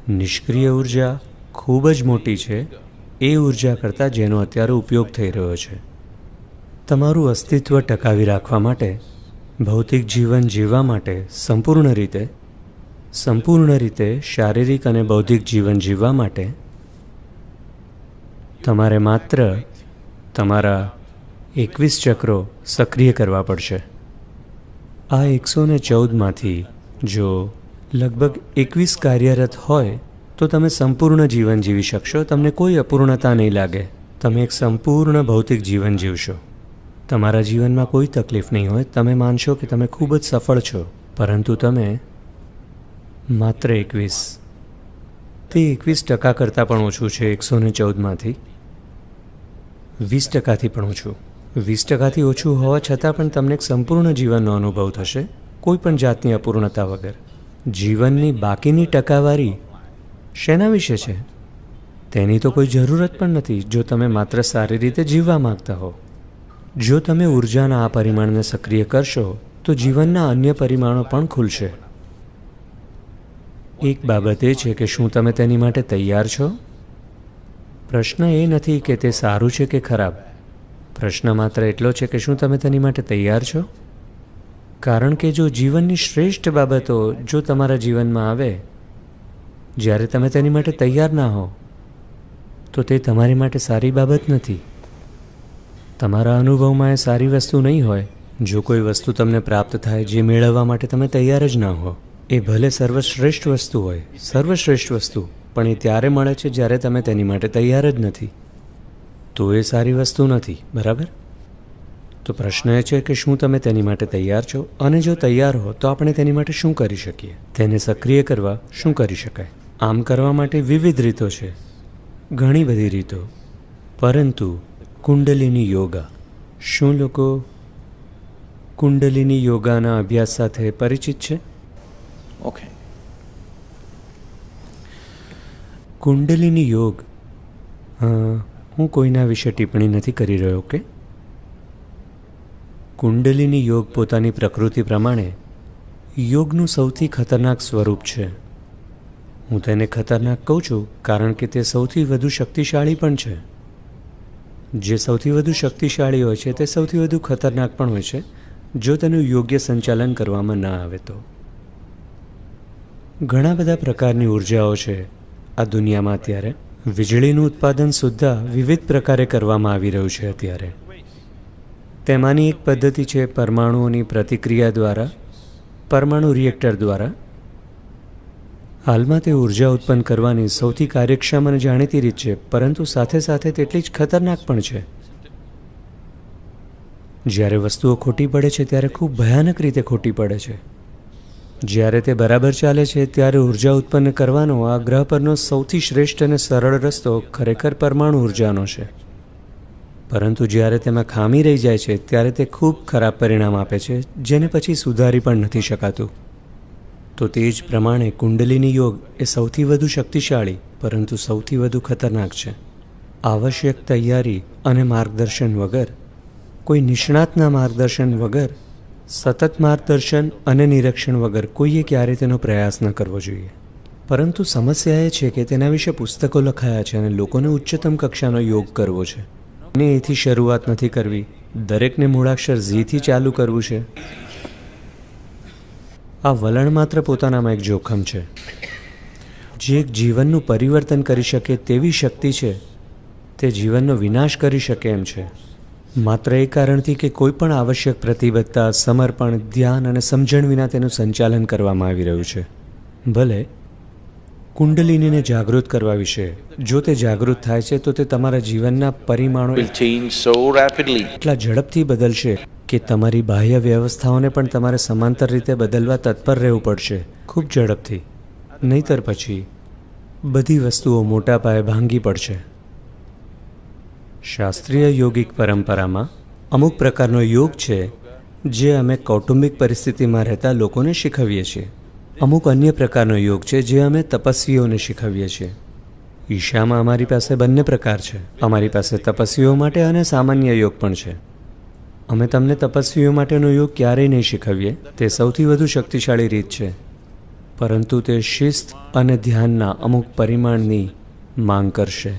નિષ્ક્રિય ઉર્જા ખૂબ જ મોટી છે એ ઉર્જા કરતાં જેનો અત્યારે ઉપયોગ થઈ રહ્યો છે. તમારું અસ્તિત્વ ટકાવી રાખવા માટે, ભૌતિક જીવન જીવવા માટે, સંપૂર્ણ રીતે શારીરિક અને બૌદ્ધિક જીવન જીવવા માટે તમારે માત્ર તમારા 21 ચક્રો સક્રિય કરવા પડશે. આ 114માંથી જો લગભગ 21 કાર્યરત હોય તો તમે સંપૂર્ણ જીવન જીવી શકશો. તમને કોઈ અપૂર્ણતા નહીં લાગે. તમે એક સંપૂર્ણ ભૌતિક જીવન જીવશો. તમારા જીવનમાં કોઈ તકલીફ નહીં હોય. તમે માનશો કે તમે ખૂબ જ સફળ છો, પરંતુ તમે માત્ર 21, તે 21% કરતાં પણ ઓછું છે. 114માંથી 20%થી પણ ઓછું. 20%થી ઓછું હોવા છતાં પણ તમને એક સંપૂર્ણ જીવનનો અનુભવ થશે, કોઈ પણ જાતની અપૂર્ણતા વગર. જીવનની બાકીની ટકાવારી શેના વિશે છે તેની તો કોઈ જરૂરત પણ નથી, જો તમે માત્ર સારી રીતે જીવવા માગતા હો. જો તમે ઉર્જાના આ પરિમાણને સક્રિય કરશો તો જીવનના અન્ય પરિમાણો પણ ખુલશે. એક બાબત એ છે કે શું તમે તેની માટે તૈયાર છો? પ્રશ્ન એ નથી કે તે સારું છે કે ખરાબ. પ્રશ્ન માત્ર એટલો છે કે શું તમે તેની માટે તૈયાર છો? કારણ કે જો જીવનની શ્રેષ્ઠ બાબતો જો તમારા જીવનમાં આવે જ્યારે તમે તેની માટે તૈયાર ના હો, તો તે તમારી માટે સારી બાબત નથી. તમારા અનુભવમાં એ સારી વસ્તુ નહીં હોય. જો કોઈ વસ્તુ તમને પ્રાપ્ત થાય જે મેળવવા માટે તમે તૈયાર જ ના હો, એ ભલે સર્વશ્રેષ્ઠ વસ્તુ હોય, સર્વશ્રેષ્ઠ વસ્તુ, પણ એ ત્યારે મળે છે જ્યારે તમે તેની માટે તૈયાર જ નથી. તો એ સારી વસ્તુ નથી, બરાબર? તો પ્રશ્ન એ છે કે શું તમે તેની માટે તૈયાર છો? અને જો તૈયાર હો તો આપણે તેની માટે શું કરી શકીએ? તેને સક્રિય કરવા શું કરી શકાય? આમ કરવા માટે વિવિધ રીતો છે, ઘણી બધી રીતો. પરંતુ કુંડલિની યોગા, શું લોકો કુંડલિની યોગાના અભ્યાસ સાથે પરિચિત છે? ઓકે. કુંડલિની યોગ, હું કોઈના વિશે ટિપ્પણી નથી કરી રહ્યો કે કુંડલિની યોગ પોતાની પ્રકૃતિ પ્રમાણે યોગનું સૌથી ખતરનાક સ્વરૂપ છે. હું તેને ખતરનાક કહું છું કારણ કે તે સૌથી વધુ શક્તિશાળી પણ છે. જે સૌથી વધુ શક્તિશાળી હોય છે તે સૌથી વધુ ખતરનાક પણ હોય છે જો તેનું યોગ્ય સંચાલન કરવામાં ના આવે તો. ઘણા બધા પ્રકારની ઉર્જાઓ છે આ દુનિયામાં અત્યારે. વીજળીનું ઉત્પાદન સુદ્ધા વિવિધ પ્રકારે કરવામાં આવી રહ્યું છે અત્યારે. તેમાંની એક પદ્ધતિ છે પરમાણુઓની પ્રતિક્રિયા દ્વારા, પરમાણુ રિએક્ટર દ્વારા. હાલમાં તે ઉર્જા ઉત્પન્ન કરવાની સૌથી કાર્યક્ષમ અને જાણીતી રીત છે, પરંતુ સાથે સાથે તેટલી જ ખતરનાક પણ છે. જ્યારે વસ્તુઓ ખોટી પડે છે ત્યારે ખૂબ ભયાનક રીતે ખોટી પડે છે. જ્યારે તે બરાબર ચાલે છે ત્યારે ઉર્જા ઉત્પન્ન કરવાનો આ ગ્રહ પરનો સૌથી શ્રેષ્ઠ અને સરળ રસ્તો ખરેખર પરમાણુ ઉર્જાનો છે. પરંતુ જ્યારે તેમાં ખામી રહી જાય છે ત્યારે તે ખૂબ ખરાબ પરિણામ આપે છે, જેને પછી સુધારી પણ નથી શકાતું. તો તે જ પ્રમાણે કુંડલિની યોગ એ સૌથી વધુ શક્તિશાળી પરંતુ સૌથી વધુ ખતરનાક છે. આવશ્યક તૈયારી અને માર્ગદર્શન વગર, કોઈ નિષ્ણાતના માર્ગદર્શન વગર, સતત માર્ગદર્શન અને નિરીક્ષણ વગર કોઈએ ક્યારે તેનો પ્રયાસ ન કરવો જોઈએ. પરંતુ સમસ્યા એ છે કે તેના વિશે પુસ્તકો લખાયા છે અને લોકોને ઉચ્ચતમ કક્ષાનો યોગ કરવો છે. અને એથી શરૂઆત નથી કરવી. દરેકને મૂળાક્ષર ઝીથી ચાલુ કરવું છે. આ વલણ માત્ર પોતાનામાં એક જોખમ છે. જે એક જીવનનું પરિવર્તન કરી શકે તેવી શક્તિ છે, તે જીવનનો વિનાશ કરી શકે એમ છે. માત્ર એ કારણથી કે કોઈ પણ આવશ્યક પ્રતિબદ્ધતા, સમર્પણ, ધ્યાન અને સમજણ વિના તેનું સંચાલન કરવામાં આવી રહ્યું છે. ભલે કુંડલિનીને જાગૃત કરવા વિશે. જો તે જાગૃત થાય છે તો તે તમારા જીવનના પરિમાણો will change so rapidly. એટલા ઝડપથી બદલશે કે તમારી બાહ્ય વ્યવસ્થાઓને પણ તમારે સમાંતર રીતે બદલવા તત્પર રહેવું પડશે, ખૂબ ઝડપથી. નહીતર પછી બધી વસ્તુઓ મોટા પાયે ભાંગી પડશે. શાસ્ત્રીય યોગિક પરંપરામાં અમુક પ્રકારનો યોગ છે જે અમે કૌટુંબિક પરિસ્થિતિમાં રહેતા લોકોને શીખવીએ છીએ. અમુક અન્ય પ્રકારનો યોગ છે જે અમે તપસ્વીઓને શીખવીએ છીએ. ઈશામાં અમારી પાસે બંને પ્રકાર છે. અમારી પાસે તપસ્વીઓ માટે અને સામાન્ય યોગ પણ છે. અમે તમને તપસ્વીઓ માટેનો યોગ ક્યારેય નહીં શીખવીએ. તે સૌથી વધુ શક્તિશાળી રીત છે, પરંતુ તે શિસ્ત અને ધ્યાનના અમુક પરિમાણની માંગ કરશે,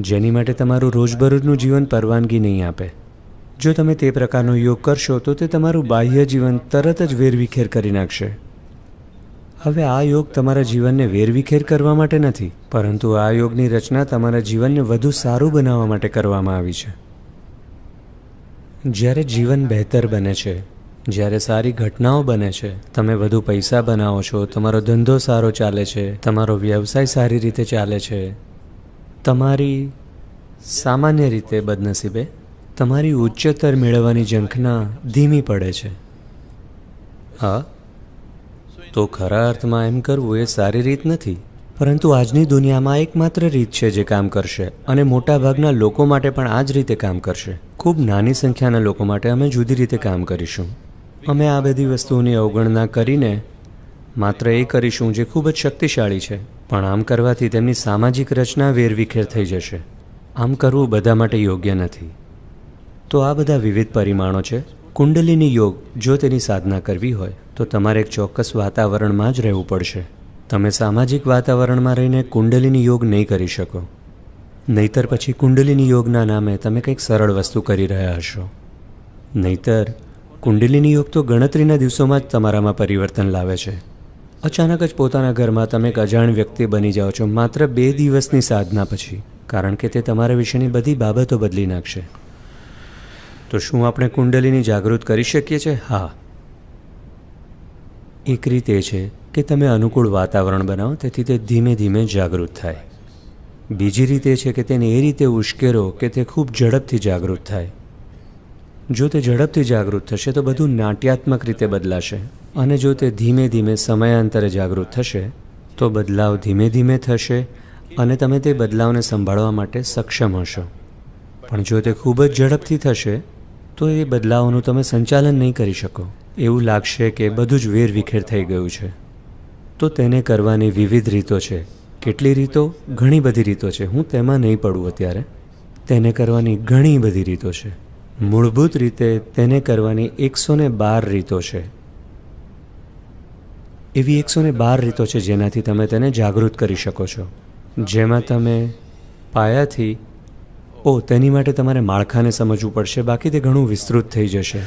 જેની માટે તમારું રોજબરોજનું જીવન પરવાનગી નહીં આપે. જો તમે તે પ્રકારનો યોગ કરશો તો તે તમારું બાહ્ય જીવન તરત જ વેરવિખેર કરી નાખશે. હવે આ યોગ તમારા જીવનને વેરવિખેર કરવા માટે નથી, પરંતુ આ યોગની રચના તમારા જીવનને વધુ સારું બનાવવા માટે કરવામાં આવી છે. જ્યારે જીવન બહેતર બને છે, જ્યારે સારી ઘટનાઓ બને છે, તમે વધુ પૈસા બનાવો છો, તમારો ધંધો સારો ચાલે છે, તમારો વ્યવસાય સારી રીતે ચાલે છે, તમારી સામાન્ય રીતે બદનસીબે તમારી ઉચ્ચતર મેળવવાની ઝંખના ધીમી પડે છે. હા, તો ખરા અર્થમાં એમ કરવું એ સારી રીત નથી, પરંતુ આજની દુનિયામાં એકમાત્ર રીત છે જે કામ કરશે, અને મોટાભાગના લોકો માટે પણ આ જ રીતે કામ કરશે. ખૂબ નાની સંખ્યાના લોકો માટે અમે જુદી રીતે કામ કરીશું. અમે આ બધી વસ્તુઓની અવગણના કરીને માત્ર એ કરીશું જે ખૂબ જ શક્તિશાળી છે, પણ આમ કરવાથી તેમની સામાજિક રચના વેરવિખેર થઈ જશે. આમ કરવું બધા માટે યોગ્ય નથી. તો આ બધા વિવિધ પરિમાણો છે. કુંડલિની યોગ જો તેની સાધના કરવી હોય તો તમારે એક ચોક્કસ વાતાવરણમાં જ રહેવું પડશે. તમે સામાજિક વાતાવરણમાં રહીને કુંડલિની યોગ નહીં કરી શકો. નહીતર પછી કુંડલિની યોગના નામે તમે કંઈક સરળ વસ્તુ કરી રહ્યા હશો. નહીતર કુંડલિની યોગ તો ગણતરીના દિવસોમાં જ તમારામાં પરિવર્તન લાવે છે. અચાનક જ પોતાના ઘરમાં તમે એક અજાણ વ્યક્તિ બની જાઓ છો માત્ર 2 દિવસની સાધના પછી, કારણ કે તે તમારા વિશેની બધી બાબતો બદલી નાખશે. તો શું આપણે કુંડલીની જાગૃત કરી શકીએ છીએ? હા. એક રીત એ છે કે તમે અનુકૂળ વાતાવરણ બનાવો તેથી તે ધીમે ધીમે જાગૃત થાય. બીજી રીત એ છે કે તેને એ રીતે ઉશ્કેરો કે તે ખૂબ ઝડપથી જાગૃત થાય. જો તે ઝડપથી જાગૃત થશે તો બધું નાટ્યાત્મક રીતે બદલાશે, અને જો તે ધીમે ધીમે સમયાંતરે જાગૃત થશે તો બદલાવ ધીમે ધીમે થશે અને તમે તે બદલાવને સંભાળવા માટે સક્ષમ હશો. પણ જો તે ખૂબ જ ઝડપથી થશે તો એ બદલાવોનું તમે સંચાલન નહીં કરી શકો. એવું લાગશે કે બધું જ વેરવિખેર થઈ ગયું છે. તો તેને કરવાની વિવિધ રીતો છે. કેટલી રીતો? ઘણી બધી રીતો છે. હું તેમાં નહીં પડું અત્યારે. તેને કરવાની ઘણી બધી રીતો છે. મૂળભૂત રીતે તેને કરવાની 112 રીતો છે. એવી 112 રીતો છે જેનાથી તમે તેને જાગૃત કરી શકો છો. જેમાં તમે પાયાથી તેની માટે તમારે માળખાને સમજવું પડશે, બાકી તે ઘણું વિસ્તૃત થઈ જશે.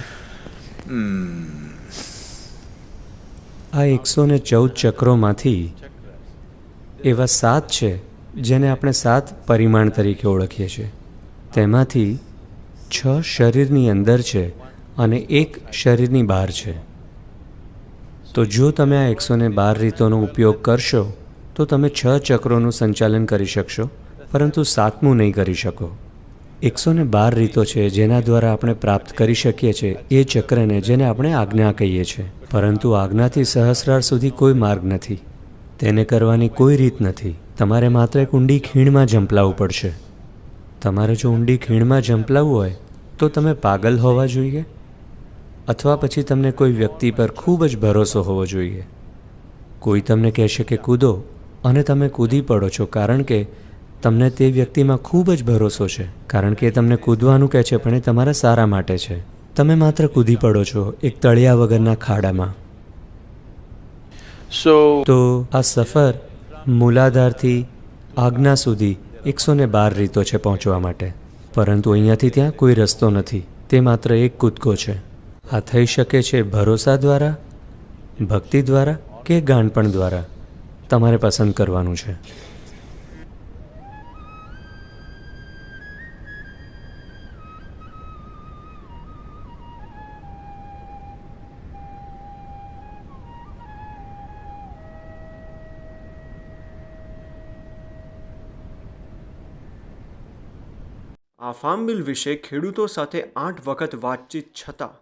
આ 114 ચક્રોમાંથી એવા 7 છે જેને આપણે 7 પરિમાણ તરીકે ઓળખીએ છીએ. તેમાંથી 6 શરીરની અંદર છે અને 1 શરીરની બહાર છે. તો જો તમે આ 112 રીતોનો ઉપયોગ કરશો તો તમે 6 ચક્રોનું સંચાલન કરી શકશો, પરંતુ 7મું નહીં કરી શકો. 112 રીતો છે જેના દ્વારા આપણે પ્રાપ્ત કરી શકીએ છીએ એ ચક્રને જેને આપણે આજ્ઞા કહીએ છીએ. પરંતુ આજ્ઞાથી સહસ્રાર સુધી કોઈ માર્ગ નથી. તેને કરવાની કોઈ રીત નથી. તમારે માત્ર એક ઊંડી ખીણમાં ઝંપલાવવું પડશે. તમારે જો ઊંડી ખીણમાં ઝંપલાવવું હોય તો તમે પાગલ હોવા જોઈએ, અથવા પછી તમને કોઈ વ્યક્તિ પર ખૂબ જ ભરોસો હોવો જોઈએ. કોઈ તમને કહેશે કે કૂદો અને તમે કૂદી પડો છો કારણ કે તમને તે વ્યક્તિમાં ખૂબ જ ભરોસો છે, કારણ કે તમને કૂદવાનું કહે છે પણ એ તમારા સારા માટે છે. તમે માત્ર કૂદી પડો છો એક તળિયા વગરના ખાડામાં. તો આ સફર મૂલાધારથી આજ્ઞા સુધી 112 રીતો છે પહોંચવા માટે, પરંતુ અહીંયાથી ત્યાં કોઈ રસ્તો નથી. તે માત્ર એક કૂદકો છે. આ થઈ શકે છે ભરોસા દ્વારા, ભક્તિ દ્વારા કે ગાણપણ દ્વારા. તમારે પસંદ કરવાનું છે. આ ફાર્મ બિલ વિશે ખેડૂતો સાથે 8 વખત વાતચીત છતાં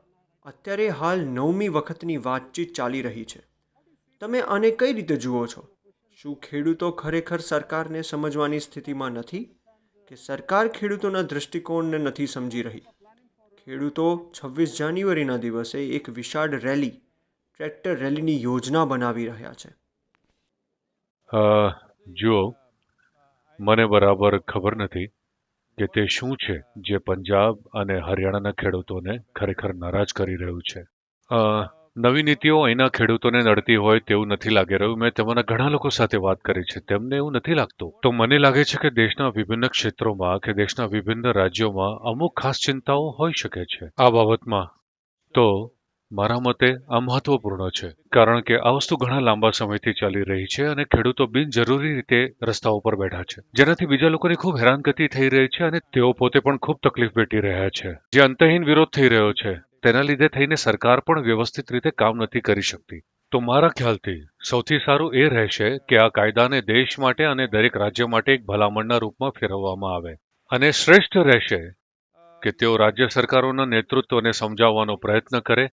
અત્યારે હાલ 9મી વખતની વાતચીત ચાલી રહી છે. તમે આને કઈ રીતે જુઓ છો? શું ખેડૂતો ખરેખર સરકારને સમજવાની સ્થિતિમાં નથી કે સરકાર ખેડૂતોના દૃષ્ટિકોણને નથી સમજી રહી? ખેડૂતો 26 જાન્યુઆરીના દિવસે એક વિશાળ રેલી, ટ્રેક્ટર રેલીની યોજના બનાવી રહ્યા છે. જુઓ, મને બરાબર ખબર નથી કે તે શું છે જે પંજાબ અને હરિયાણાના ખેડૂતોને ખરેખર નારાજ કરી રહ્યું છે. નવી નીતિઓ અહીંના ખેડૂતોને નડતી હોય તેવું નથી લાગી રહ્યું. મેં તેમાંના ઘણા લોકો સાથે વાત કરી છે, તેમને એવું નથી લાગતું. તો મને લાગે છે કે દેશના વિભિન્ન ક્ષેત્રોમાં કે દેશના વિભિન્ન રાજ્યોમાં અમુક ખાસ ચિંતાઓ હોઈ શકે છે આ બાબતમાં. તો મારા મતે આ મહત્વપૂર્ણ છે, કારણ કે આ વસ્તુ ઘણા લાંબા સમયથી ચાલી રહી છે અને ખેડૂતો બિનજરૂરી રીતે રસ્તાઓ પર બેઠા છે, જેનાથી બીજા લોકોને ખૂબ હેરાનગતિ થઈ રહી છે અને તેઓ પોતે પણ ખૂબ તકલીફ વેઠી રહ્યા છે. જે અંતહીન વિરોધ થઈ રહ્યો છે તેના લીધે થઈને સરકાર પણ વ્યવસ્થિત રીતે કામ નથી કરી શકતી. તો મારા ખ્યાલથી સૌથી સારું એ રહેશે કે આ કાયદાને દેશ માટે અને દરેક રાજ્ય માટે એક ભલામણના રૂપમાં ફેરવવામાં આવે. અને શ્રેષ્ઠ રહેશે કે તેઓ રાજ્ય સરકારોના નેતૃત્વને સમજાવવાનો પ્રયત્ન કરે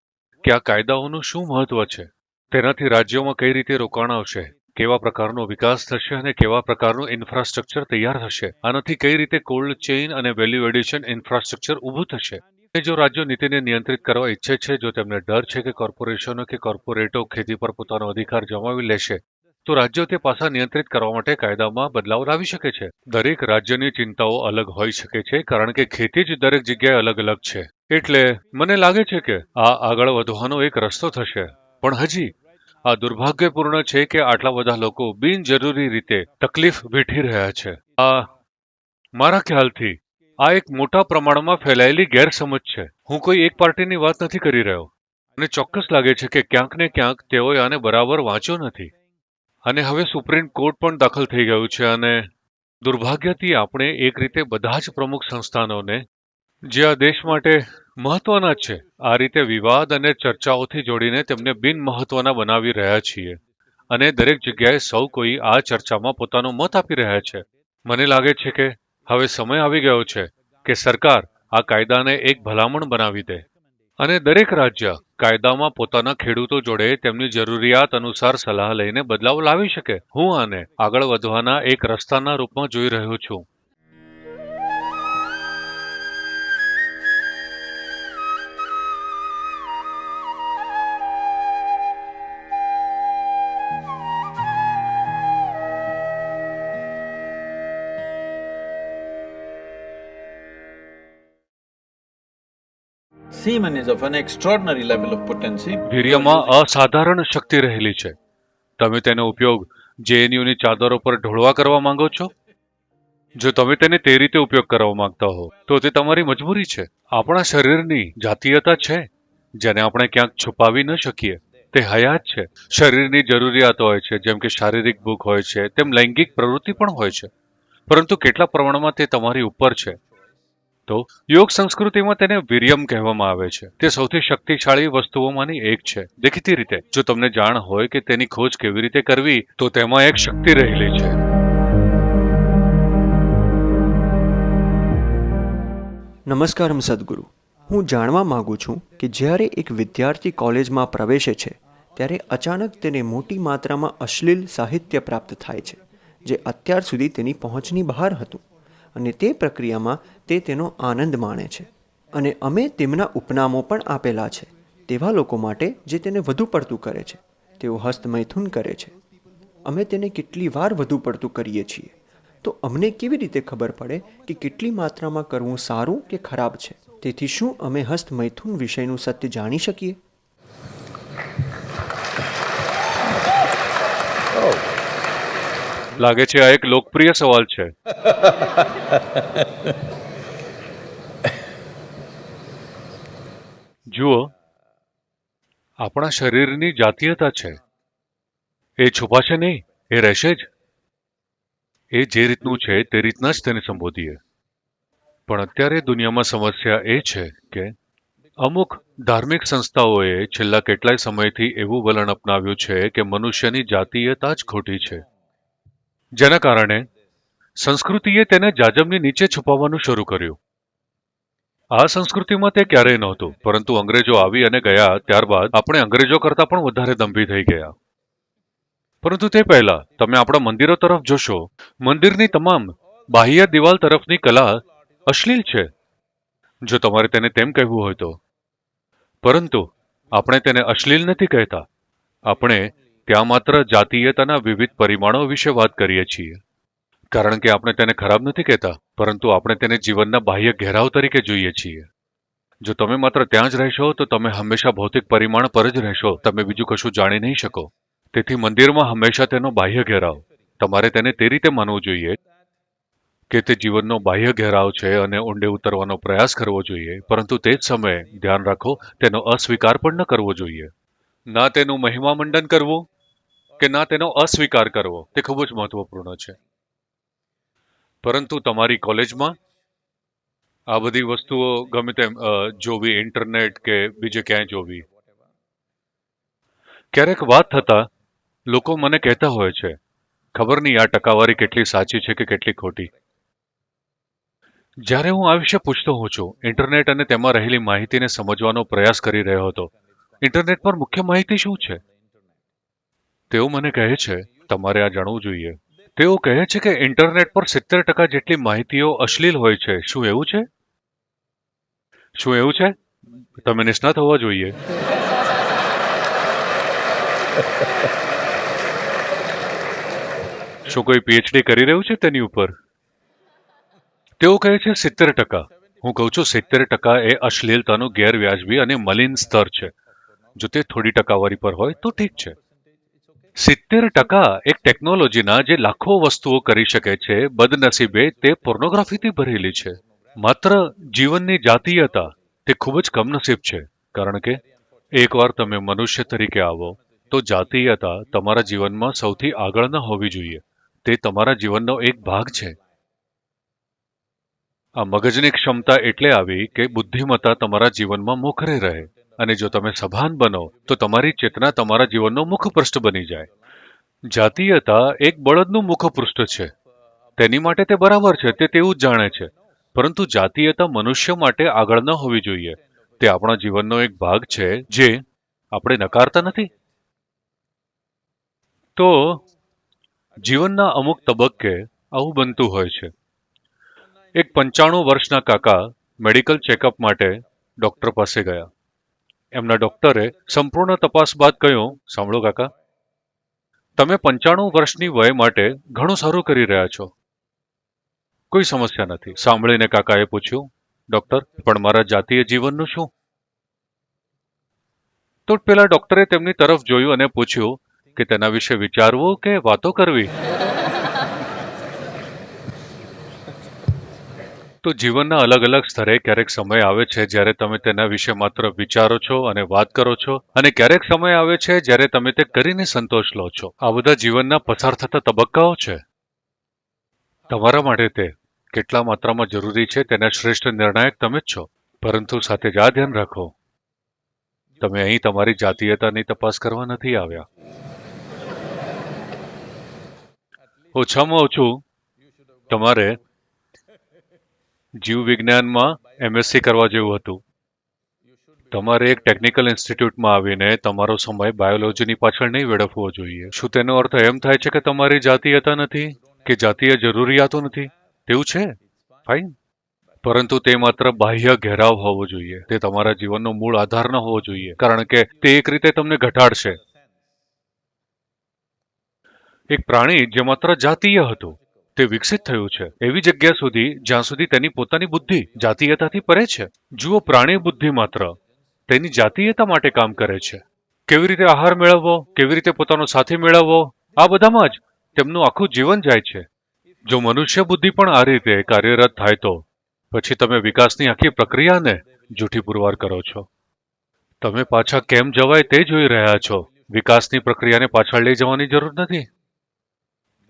કે આ કાયદાઓનું શું મહત્વ છે, તેનાથી રાજ્યોમાં કઈ રીતે રોકાણ આવશે, કેવા પ્રકારનો વિકાસ થશે અને કેવા પ્રકારનું ઇન્ફ્રાસ્ટ્રક્ચર તૈયાર થશે. આનાથી કઈ રીતે કોલ્ડ ચેઇન અને વેલ્યુ એડિશન ઇન્ફ્રાસ્ટ્રક્ચર ઊભું થશે. જો રાજ્યો નીતિને નિયંત્રિત કરવા ઈચ્છે છે, જો તેમને ડર છે કે કોર્પોરેશનો કે કોર્પોરેટો ખેતી પર પોતાનો અધિકાર જમાવી લેશે, તો રાજ્યો તે પાસા નિયંત્રિત કરવા માટે કાયદામાં બદલાવ લાવી શકે છે. દરેક રાજ્યની ચિંતાઓ અલગ હોઈ શકે છે, કારણ કે ખેતી જ દરેક જગ્યાએ અલગ અલગ છે. એટલે મને લાગે છે કે આ આગળ વધવાનો એક રસ્તો થશે. પણ હજી આ દુર્ભાગ્યપૂર્ણ છે કે આટલા બધા લોકો બિનજરૂરી રીતે તકલીફ વેઠી રહ્યા છે. આ મારા ખ્યાલથી આ એક મોટા પ્રમાણમાં ફેલાયેલી ગેરસમજ છે. હું કોઈ એક પાર્ટીની વાત નથી કરી રહ્યો. મને ચોક્કસ લાગે છે કે ક્યાંક ને ક્યાંક તેઓએ આને બરાબર વાંચ્યો નથી. અને હવે સુપ્રીમ કોર્ટ પણ દાખલ થઈ ગયું છે અને દુર્ભાગ્યથી આપણે એક રીતે બધા જ પ્રમુખ સંસ્થાનોને જે આ દેશ માટે મહત્વના છે આ રીતે વિવાદ અને ચર્ચાઓથી જોડીને તેમને બિનમહત્વના બનાવી રહ્યા છીએ. અને દરેક જગ્યાએ સૌ કોઈ આ ચર્ચામાં પોતાનો મત આપી રહ્યા છે. મને લાગે છે કે હવે સમય આવી ગયો છે કે સરકાર આ કાયદાને એક ભલામણ બનાવી દે અને દરેક રાજ્ય કાયદામાં પોતાના ખેડૂતો જોડે તેમની જરૂરિયાત અનુસાર સલાહ લઈને બદલાવ લાવી શકે. હું આને આગળ વધવાના એક રસ્તાના રૂપમાં જોઈ રહ્યો છું. Semen is of an extraordinary level of potency. વીર્યમાં અસાધારણ શક્તિ રહેલી છે. તમે તેનો ઉપયોગ જેએનયુની ચાદરો પર ઢોળવા કરવા માંગો છો? જો તમે તેને તે રીતે ઉપયોગ કરવા માંગતા હો તો તે તમારી મજબૂરી છે. આપણા શરીરની જાતીયતા છે જેને આપણે ક્યાંક છુપાવી ન શકીએ. તે હયાત છે. શરીરની જરૂરિયાતો હોય છે, જેમ કે શારીરિક ભૂખ હોય છે, તેમ લૈંગિક પ્રવૃત્તિ પણ હોય છે, પરંતુ કેટલા પ્રમાણમાં તે તમારી ઉપર છે. તો યોગ સંસ્કૃતિમાં તેને વીર્યમ કહેવામાં આવે છે. તે સૌથી શક્તિશાળી વસ્તુઓમાંની એક છે. દેખીતી રીતે જો તમને જાણ હોય કે તેની ખોજ કેવી રીતે કરવી, તો તેમાં એક શક્તિ રહેલી છે. નમસ્કાર સદગુરુ. હું જાણવા માંગુ છું કે જ્યારે એક વિદ્યાર્થી કોલેજમાં પ્રવેશે છે ત્યારે અચાનક તેને મોટી માત્રામાં અશ્લીલ સાહિત્ય પ્રાપ્ત થાય છે, જે અત્યાર સુધી તેની પહોંચની બહાર હતું, અને તે પ્રક્રિયામાં તે તેનો આનંદ માણે છે. અને અમે તેમના ઉપનામો પણ આપેલા છે તેવા લોકો માટે જે તેને વધુ પડતું કરે છે. તેઓ હસ્તમૈથુન કરે છે. અમે તેને કેટલી વાર વધુ પડતું કરીએ છીએ, તો અમને કેવી રીતે ખબર પડે કે કેટલી માત્રામાં કરવું સારું કે ખરાબ છે? તેથી શું અમે હસ્તમૈથુન વિષયનું સત્ય જાણી શકીએ? લાગે છે આ એક લોકપ્રિય સવાલ છે. જુઓ, આપણા શરીરની જાતીયતા છે. એ છુપાશે નહીં, એ રહેશે જ. એ જે રીતનું છે તે રીતના જ તેને સંબોધીએ. પણ અત્યારે દુનિયામાં સમસ્યા એ છે કે અમુક ધાર્મિક સંસ્થાઓએ છેલ્લા કેટલાય સમયથી એવું વલણ અપનાવ્યું છે કે મનુષ્યની જાતીયતા જ ખોટી છે, જેના કારણે સંસ્કૃતિએ તેને જાજમની નીચે છુપાવવાનું શરૂ કર્યું. આ સંસ્કૃતિમાં તે ક્યારેય નહોતું, પરંતુ અંગ્રેજો આવી અને ગયા ત્યારબાદ આપણે અંગ્રેજો કરતાં પણ વધારે દંભી થઈ ગયા. પરંતુ તે પહેલા તમે આપણા મંદિરો તરફ જોશો. મંદિરની તમામ બાહ્ય દિવાલ તરફની કલા અશ્લીલ છે, જો તમારે તેને તેમ કહેવું હોય તો. પરંતુ આપણે તેને અશ્લીલ નથી કહેતા. આપણે ત્યાં માત્ર જાતીયતાના વિવિધ પરિમાણો વિશે વાત કરીએ છીએ. કારણ કે આપણે તેને ખરાબ નથી કહેતા, પરંતુ આપણે તેને જીવનના બાહ્ય ઘેરાવ તરીકે જોઈએ છીએ. જો તમે માત્ર ત્યાં જ રહેશો તો તમે હંમેશા ભૌતિક પરિમાણ પર જ રહેશો, તમે બીજું કશું જાણી નહીં શકો. તેથી મંદિરમાં હંમેશા તેનો બાહ્ય ઘેરાવ, તમારે તેને તે રીતે માનવું જોઈએ કે તે જીવનનો બાહ્ય ઘેરાવ છે અને ઊંડે ઉતરવાનો પ્રયાસ કરવો જોઈએ, પરંતુ તે જ સમયે ધ્યાન રાખો તેનો અસ્વીકાર પણ ન કરવો જોઈએ. ના તેનું મહિમામંડન કરવું કે ના તેનો અસ્વીકાર કરવો, તે ખૂબ જ મહત્વપૂર્ણ છે. પરંતુ તમારી કોલેજમાં આ બધી વસ્તુઓ ગમે તેમ જોવી, ઇન્ટરનેટ કે બીજે ક્યાંય જોવી. ક્યારેક વાત થતા લોકો મને કહેતા હોય છે, ખબર નહીં આ ટકાવારી કેટલી સાચી છે કે કેટલી ખોટી. જ્યારે હું આ વિશે પૂછતો હોઉં છું, ઇન્ટરનેટ અને તેમાં રહેલી માહિતીને સમજવાનો પ્રયાસ કરી રહ્યો હતો. ઇન્ટરનેટ પર મુખ્ય માહિતી શું છે? તેઓ મને કહે છે, તમારે આ જાણવું જોઈએ. તેઓ કહે છે કે ઇન્ટરનેટ પર 70% જેટલી માહિતીઓ અશ્લીલ હોય છે. શું એવું છે? શું એવું છે? તમે નિષ્ણાત હોવા જોઈએ. શું કોઈ પીએચડી કરી રહ્યું છે તેની ઉપર? તેઓ કહે છે 70%. હું કહું છું 70% એ અશ્લીલતાનું ગેરવ્યાજબી અને મલિન સ્તર છે. જો તે થોડી ટકાવારી પર હોય તો ઠીક છે. 70% એક ટેકનોલોજીના જે લાખો વસ્તુઓ કરી શકે છે, બદનસીબે તે પોર્નોગ્રાફીથી ભરેલી છે. માત્ર જીવનની જાતીયતા તે ખૂબ જ કમનસીબ છે, કારણ કે એકવાર તમે મનુષ્ય તરીકે આવો તો જાતીયતા તમારા જીવનમાં સૌથી આગળ ન હોવી જોઈએ. તે તમારા જીવનનો એક ભાગ છે. આ મગજની ક્ષમતા એટલે આવી કે બુદ્ધિમત્તા તમારા જીવનમાં મોખરે રહે, અને જો તમે સભાન બનો તો તમારી ચેતના તમારા જીવનનો મુખપૃષ્ઠ બની જાય. જાતીયતા એક બળદનું મુખપૃષ્ઠ છે. તેની માટે તે બરાબર છે, તે તેવું જ જાણે છે. પરંતુ જાતીયતા મનુષ્ય માટે આગળ ન હોવી જોઈએ. તે આપણા જીવનનો એક ભાગ છે જે આપણે નકારતા નથી. તો જીવનના અમુક તબક્કે આવું બનતું હોય છે. એક 95 વર્ષના કાકા મેડિકલ ચેકઅપ માટે ડોક્ટર પાસે ગયા. એમના ડોક્ટરે સંપૂર્ણ તપાસ બાદ કહ્યું, સાંભળો કાકા, તમે 95 વર્ષની વય માટે ઘણું સારું કરી રહ્યા છો, કોઈ સમસ્યા નથી. સાંભળીને કાકાએ પૂછ્યું, ડોક્ટર, પણ મારા જાતીય જીવનનું શું? તો પેલા ડોક્ટરે તેમની તરફ જોયું અને પૂછ્યું કે તેના વિશે વિચારવું કે વાતો કરવી. તો જીવનના અલગ અલગ સ્તરે ક્યારેક સમય આવે છે જ્યારે તમે તેના વિશે માત્ર વિચારો છો અને વાત કરો છો, અને ક્યારેક સમય આવે છે જ્યારે તમે તે કરીને સંતોષ લો છો. આ બધા જીવનના પસાર થતા તબક્કાઓ છે. તમારા માટે તે કેટલા માત્રામાં જરૂરી છે તેના શ્રેષ્ઠ નિર્ણાયક તમે જ છો. પરંતુ સાથે જ આ ધ્યાન રાખો, તમે અહીં તમારી જાતીયતાની તપાસ કરવા નથી આવ્યા. ઓછામાં ઓછું તમારે જીવ વિજ્ઞાનમાં એમએસસી કરવા જેવું હતું. તમારે એક ટેકનિકલ ઇન્સ્ટિટ્યૂટમાં આવીને તમારો સમય બાયોલોજીની પાછળ નહીં વેડફવો જોઈએ. શું તેનો અર્થ એમ થાય છે કે તમારી જાતીયતા નથી કે જાતીય જરૂરિયાતો નથી? તેવું છે, ફાઇન. પરંતુ તે માત્ર બાહ્ય ઘેરાવ હોવો જોઈએ. તે તમારા જીવનનો મૂળ આધાર ન હોવો જોઈએ, કારણ કે તે એક રીતે તમને ઘટાડશે. એક પ્રાણી જે માત્ર જાતીય હતું તે વિકસિત થયું છે એવી જગ્યા સુધી જ્યાં સુધી તેની પોતાની બુદ્ધિ જાતીયતાથી પરે છે. જુઓ, પ્રાણી બુદ્ધિ માત્ર તેની જાતીયતા માટે કામ કરે છે. કેવી રીતે આહાર મેળવવો, કેવી રીતે પોતાનો સાથી મેળવવો, આ બધામાં જ તેમનું આખું જીવન જાય છે. જો મનુષ્ય બુદ્ધિ પણ આ રીતે કાર્યરત થાય તો પછી તમે વિકાસની આખી પ્રક્રિયાને જૂઠી પુરવાર કરો છો. તમે પાછા કેમ જવાય તે જોઈ રહ્યા છો. વિકાસની પ્રક્રિયાને પાછળ લઈ જવાની જરૂર નથી.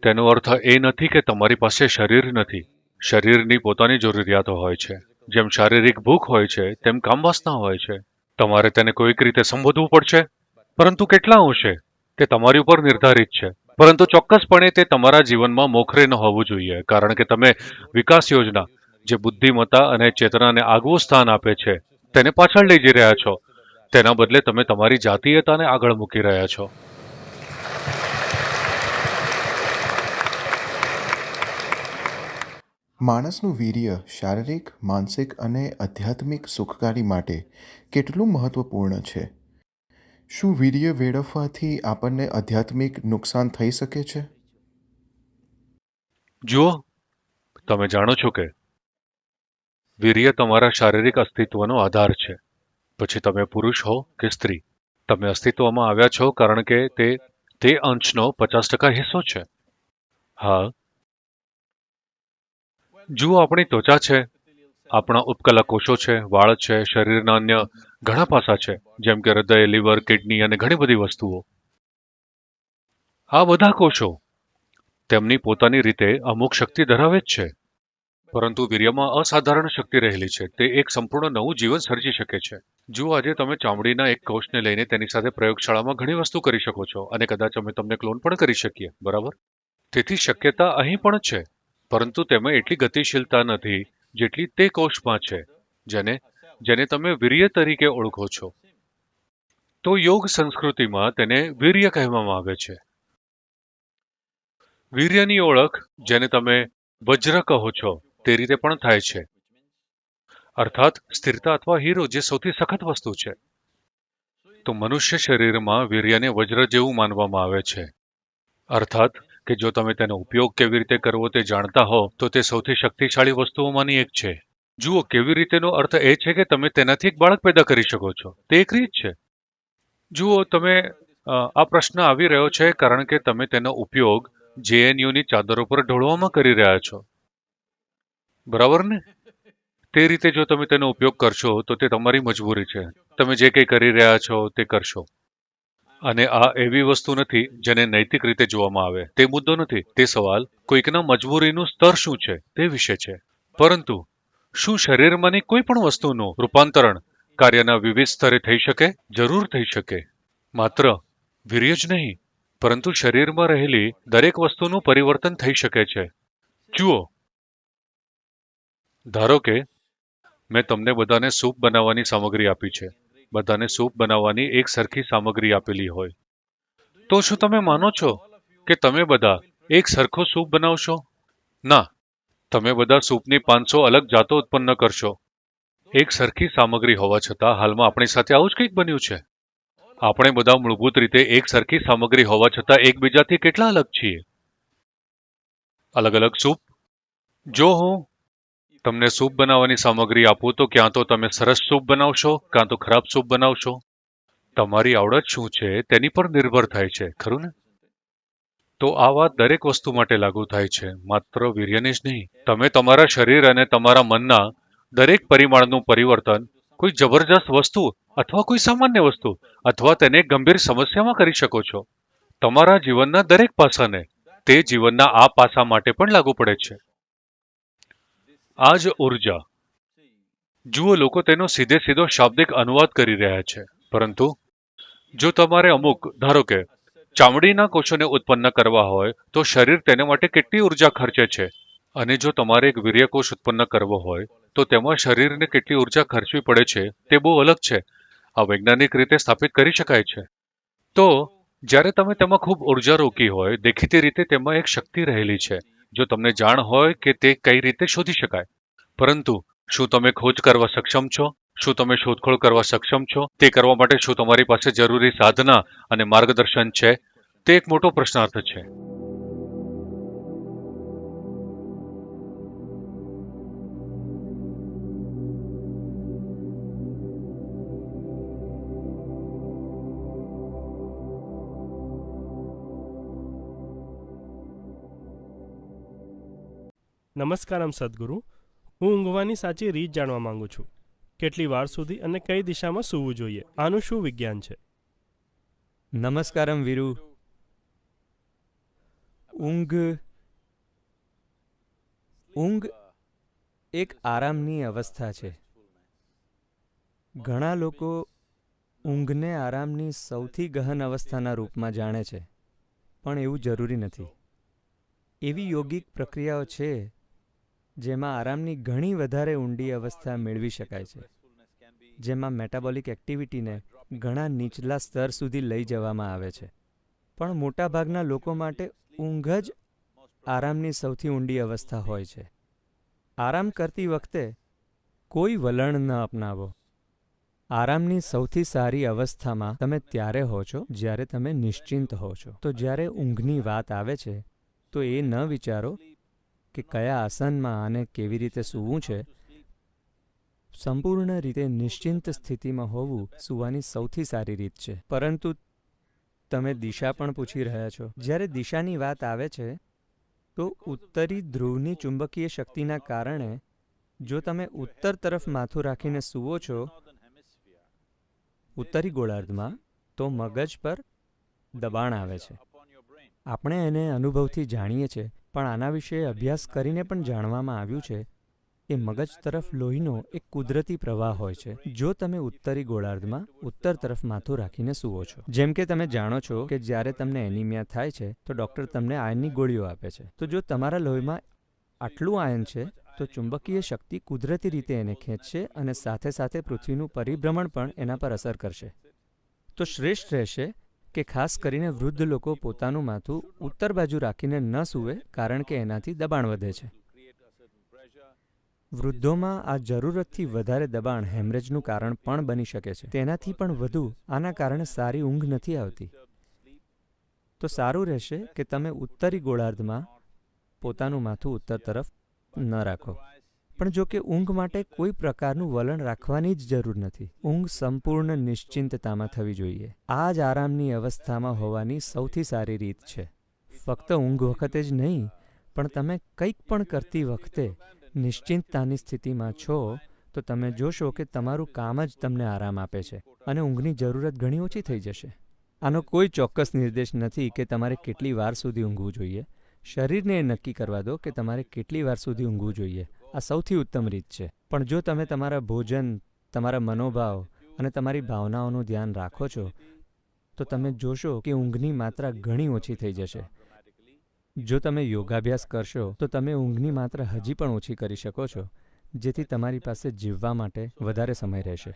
તેનો અર્થ એ નથી કે તમારી પાસે શરીર નથી. શરીરની પોતાની જરૂરિયાતો હોય છે. જેમ શારીરિક ભૂખ હોય છે તેમ કામવાસના હોય છે. તમારે તેને કોઈક રીતે સંબોધવું પડશે, પરંતુ કેટલા અંશે તે તમારી ઉપર નિર્ધારિત છે. પરંતુ ચોક્કસપણે તે તમારા જીવનમાં મોખરે ન હોવું જોઈએ, કારણ કે તમે વિકાસ યોજના જે બુદ્ધિમત્તા અને ચેતનાને આગવું સ્થાન આપે છે તેને પાછળ લઈ જઈ રહ્યા છો. તેના બદલે તમે તમારી જાતીયતાને આગળ મૂકી રહ્યા છો. માણસનું વીર્ય શારીરિક, માનસિક અને આધ્યાત્મિક સુખકારી માટે કેટલું મહત્વપૂર્ણ છે? શું વીર્ય વેડફવાથી આપણને આધ્યાત્મિક નુકસાન થઈ શકે છે? જુઓ, તમે જાણો છો કે વીર્ય તમારા શારીરિક અસ્તિત્વનો આધાર છે. પછી તમે પુરુષ હો કે સ્ત્રી, તમે અસ્તિત્વમાં આવ્યા છો કારણ કે તે અંશનો 50% હિસ્સો છે. હા, જુઓ, આપણી ત્વચા છે, આપણા ઉપકલા કોષો છે, વાળ છે, શરીરના અન્ય ઘણા પાસા છે, જેમ કે હૃદય, લીવર, કિડની અને ઘણી બધી વસ્તુઓ. આ બધા કોષો તેમની પોતાની રીતે અમુક શક્તિ ધરાવે જ છે, પરંતુ વીર્યમાં અસાધારણ શક્તિ રહેલી છે. તે એક સંપૂર્ણ નવું જીવન સર્જી શકે છે. જુઓ, આજે તમે ચામડીના એક કોષને લઈને તેની સાથે પ્રયોગશાળામાં ઘણી વસ્તુ કરી શકો છો અને કદાચ અમે તમને ક્લોન પણ કરી શકીએ, બરાબર? તેથી શક્યતા અહીં પણ છે, પરંતુ તેમાં એટલી ગતિશીલતા નથી જેટલી તે કોષમાં છે જેને તમે વીર્ય તરીકે ઓળખો છો. તો યોગ સંસ્કૃતિમાં તેને વીર્ય કહેવામાં આવે છે. વીર્યની ઓળખ, જેને તમે વજ્ર કહો છો, તે રીતે પણ થાય છે, અર્થાત સ્થિરતા અથવા હીરો, જે સૌથી સખત વસ્તુ છે. તો મનુષ્ય શરીરમાં વીર્યને વજ્ર જેવું માનવામાં આવે છે, અર્થાત કે જો તમે તેનો ઉપયોગ કેવી રીતે કરવો તે જાણતા હો તો તે સૌથી શક્તિશાળી વસ્તુઓમાંની એક છે. જુઓ, કેવી રીતેનો અર્થ એ છે કે તમે તેનાથી એક બાળક પેદા કરી શકો છો. તે એક રીત છે. જુઓ, આ પ્રશ્ન આવી રહ્યો છે કારણ કે તમે તેનો ઉપયોગ JNUની ચાદરો પર ઢોળવામાં કરી રહ્યા છો, બરાબર ને? તે રીતે જો તમે તેનો ઉપયોગ કરશો તો તે તમારી મજબૂરી છે. તમે જે કંઈ કરી રહ્યા છો તે કરશો. અને આ એવી વસ્તુ નથી જેને નૈતિક રીતે જોવામાં આવે. તે મુદ્દો નથી. તે સવાલ કોઈકના મજબૂરીનું સ્તર શું છે તે વિશે છે. પરંતુ શું શરીરમાંની કોઈ પણ વસ્તુનું રૂપાંતરણ કાર્યના વિવિધ સ્તરે થઈ શકે? જરૂર થઈ શકે. માત્ર વીર્ય જ નહીં, પરંતુ શરીરમાં રહેલી દરેક વસ્તુનું પરિવર્તન થઈ શકે છે. જુઓ, ધારો કે મેં તમને બધાને સૂપ બનાવવાની સામગ્રી આપી છે. બધાને સૂપ બનાવવાની એક સરખી સામગ્રી આપેલી હોય, તો શું તમે માનો છો કે તમે બધા એક સરખો સૂપ બનાવશો? ના, તમે બધા સૂપની 500 અલગ જાતો ઉત્પન્ન કરશો. એક સરખી સામગ્રી હોવા છતાં હાલમાં આપણી સાથે આવું જ કંઈક બન્યું છે. આપણે બધા મૂળભૂત રીતે એક સરખી સામગ્રી હોવા છતાં એકબીજાથી કેટલા અલગ છીએ? અલગ અલગ સૂપ. જો હું તમને સૂપ બનાવવાની સામગ્રી આપું તો ક્યાં તો તમે સરસ સૂપ બનાવશો, કાં તો ખરાબ સૂપ બનાવશો. તમારી આવડત શું છે તેની પર નિર્ભર થાય છે, ખરું ને? તો આ વાત દરેક વસ્તુ માટે લાગુ થાય છે, માત્ર વીર્યની જ નહીં. તમે તમારા શરીર અને તમારા મનના દરેક પરિમાણનું પરિવર્તન કોઈ જબરજસ્ત વસ્તુ અથવા કોઈ સામાન્ય વસ્તુ અથવા તેને ગંભીર સમસ્યામાં કરી શકો છો. તમારા જીવનના દરેક પાસાને તે જીવનના આ પાસા માટે પણ લાગુ પડે છે. આ જ ઉર્જા. જુઓ, લોકો તેનો સીધો શાબ્દિક અનુવાદ કરી રહ્યા છે, પરંતુ જો તમારે અમુક, ધારો કે ચામડીના કોષોને ઉત્પન્ન કરવા હોય તો શરીર તેને માટે કેટલી ઉર્જા ખર્ચે છે, અને જો તમારે એક વીર્યકોષ ઉત્પન્ન કરવો હોય તો તેમાં શરીરને કેટલી ઉર્જા ખર્ચવી પડે છે તે બહુ અલગ છે. આ વૈજ્ઞાનિક રીતે સ્થાપિત કરી શકાય છે. તો જ્યારે તમે તેમાં ખૂબ ઉર્જા રોકી હોય, દેખીતી રીતે તેમાં એક શક્તિ રહેલી છે, જો તમને જાણ હોય કે તે કઈ રીતે શોધી શકાય. પરંતુ શું તમે ખોજ કરવા સક્ષમ છો? શું તમે શોધખોળ કરવા સક્ષમ છો? તે કરવા માટે શું તમારી પાસે જરૂરી સાધના અને માર્ગદર્શન છે? તે એક મોટો પ્રશ્નાર્થ છે. નમસ્કારમ સદગુરુ. હું ઊંઘવાની સાચી રીત જાણવા માંગુ છું. કેટલી વાર સુધી અને કઈ દિશામાં સૂવું જોઈએ? આનું શું વિજ્ઞાન છે? નમસ્કારમ વીરુ. ઊંઘ એક આરામની અવસ્થા છે. ઘણા લોકો ઊંઘને આરામની સૌથી ગહન અવસ્થાના રૂપમાં જાણે છે, પણ એવું જરૂરી નથી. એવી યોગિક પ્રક્રિયાઓ છે જેમાં આરામની ઘણી વધારે ઊંડી અવસ્થા મેળવી શકાય છે, જેમાં મેટાબોલિક એક્ટિવિટીને ઘણા નીચલા સ્તર સુધી લઈ જવામાં આવે છે. પણ મોટાભાગના લોકો માટે ઊંઘ જ આરામની સૌથી ઊંડી અવસ્થા હોય છે. આરામ કરતી વખતે કોઈ વલણ ન અપનાવો. આરામની સૌથી સારી અવસ્થામાં તમે ત્યારે હો છો જ્યારે તમે નિશ્ચિંત હો છો. તો જ્યારે ઊંઘની વાત આવે છે તો એ ન વિચારો કે કયા આસનમાં અને કેવી રીતે સૂવું છે. સંપૂર્ણ રીતે નિશ્ચિંત સ્થિતિમાં હોવું સૂવાની સૌથી સારી રીત છે. પરંતુ તમે દિશા પણ પૂછી રહ્યા છો. જ્યારે દિશાની વાત આવે છે તો ઉત્તરી ધ્રુવની ચુંબકીય શક્તિના કારણે જો તમે ઉત્તર તરફ માથું રાખીને સૂવો છો ઉત્તરી ગોળાર્ધમાં, તો મગજ પર દબાણ આવે છે. આપણે એને અનુભવથી જાણીએ છીએ, પણ આના વિશે અભ્યાસ કરીને પણ જાણવામાં આવ્યું છે કે મગજ તરફ લોહીનો એક કુદરતી પ્રવાહ હોય છે જો તમે ઉત્તરી ગોળાર્ધમાં ઉત્તર તરફ માથું રાખીને સૂવો છો. જેમ કે તમે જાણો છો કે જ્યારે તમને એનિમિયા થાય છે તો ડૉક્ટર તમને આયનની ગોળીઓ આપે છે. તો જો તમારા લોહીમાં આટલું આયન છે તો ચુંબકીય શક્તિ કુદરતી રીતે એને ખેંચશે અને સાથે સાથે પૃથ્વીનું પરિભ્રમણ પણ એના પર અસર કરશે. તો શ્રેષ્ઠ રહેશે કે ખાસ કરીને વૃદ્ધ લોકો પોતાનું માથું ઉત્તર બાજુ રાખીને ન સૂવે, કારણ કે એનાથી દબાણ વધે છે. વૃદ્ધોમાં આ જરૂરતથી વધારે દબાણ હેમરેજનું કારણ પણ બની શકે છે. તેનાથી પણ વધુ આના કારણે સારી ઊંઘ નથી આવતી. તો સારું રહેશે કે તમે ઉત્તરી ગોળાર્ધમાં પોતાનું માથું ઉત્તર તરફ ન રાખો. પણ જો કે ઊંઘ માટે કોઈ પ્રકારનું વલણ રાખવાની જ જરૂર નથી. ઊંઘ સંપૂર્ણ નિશ્ચિંતતામાં થવી જોઈએ. આ જ આરામની અવસ્થામાં હોવાની સૌથી સારી રીત છે. ફક્ત ઊંઘ વખતે જ નહીં, પણ તમે કંઈક પણ કરતી વખતે નિશ્ચિંતતાની સ્થિતિમાં છો તો તમે જોશો કે તમારું કામ જ તમને આરામ આપે છે અને ઊંઘની જરૂરત ઘણી ઓછી થઈ જશે. આનો કોઈ ચોક્કસ નિર્દેશ નથી કે તમારે કેટલી વાર સુધી ઊંઘવું જોઈએ. શરીરને એ નક્કી કરવા દો કે તમારે કેટલી વાર સુધી ઊંઘવું જોઈએ. આ સૌથી ઉત્તમ રીત છે. પણ જો તમે તમારા ભોજન, તમારા મનોભાવ અને તમારી ભાવનાઓનું ધ્યાન રાખો છો તો તમે જોશો કે ઊંઘની માત્રા ઘણી ઓછી થઈ જશે. જો તમે યોગાભ્યાસ કરશો તો તમે ઊંઘની માત્રા હજી પણ ઓછી કરી શકો છો, જેથી તમારી પાસે જીવવા માટે વધારે સમય રહેશે.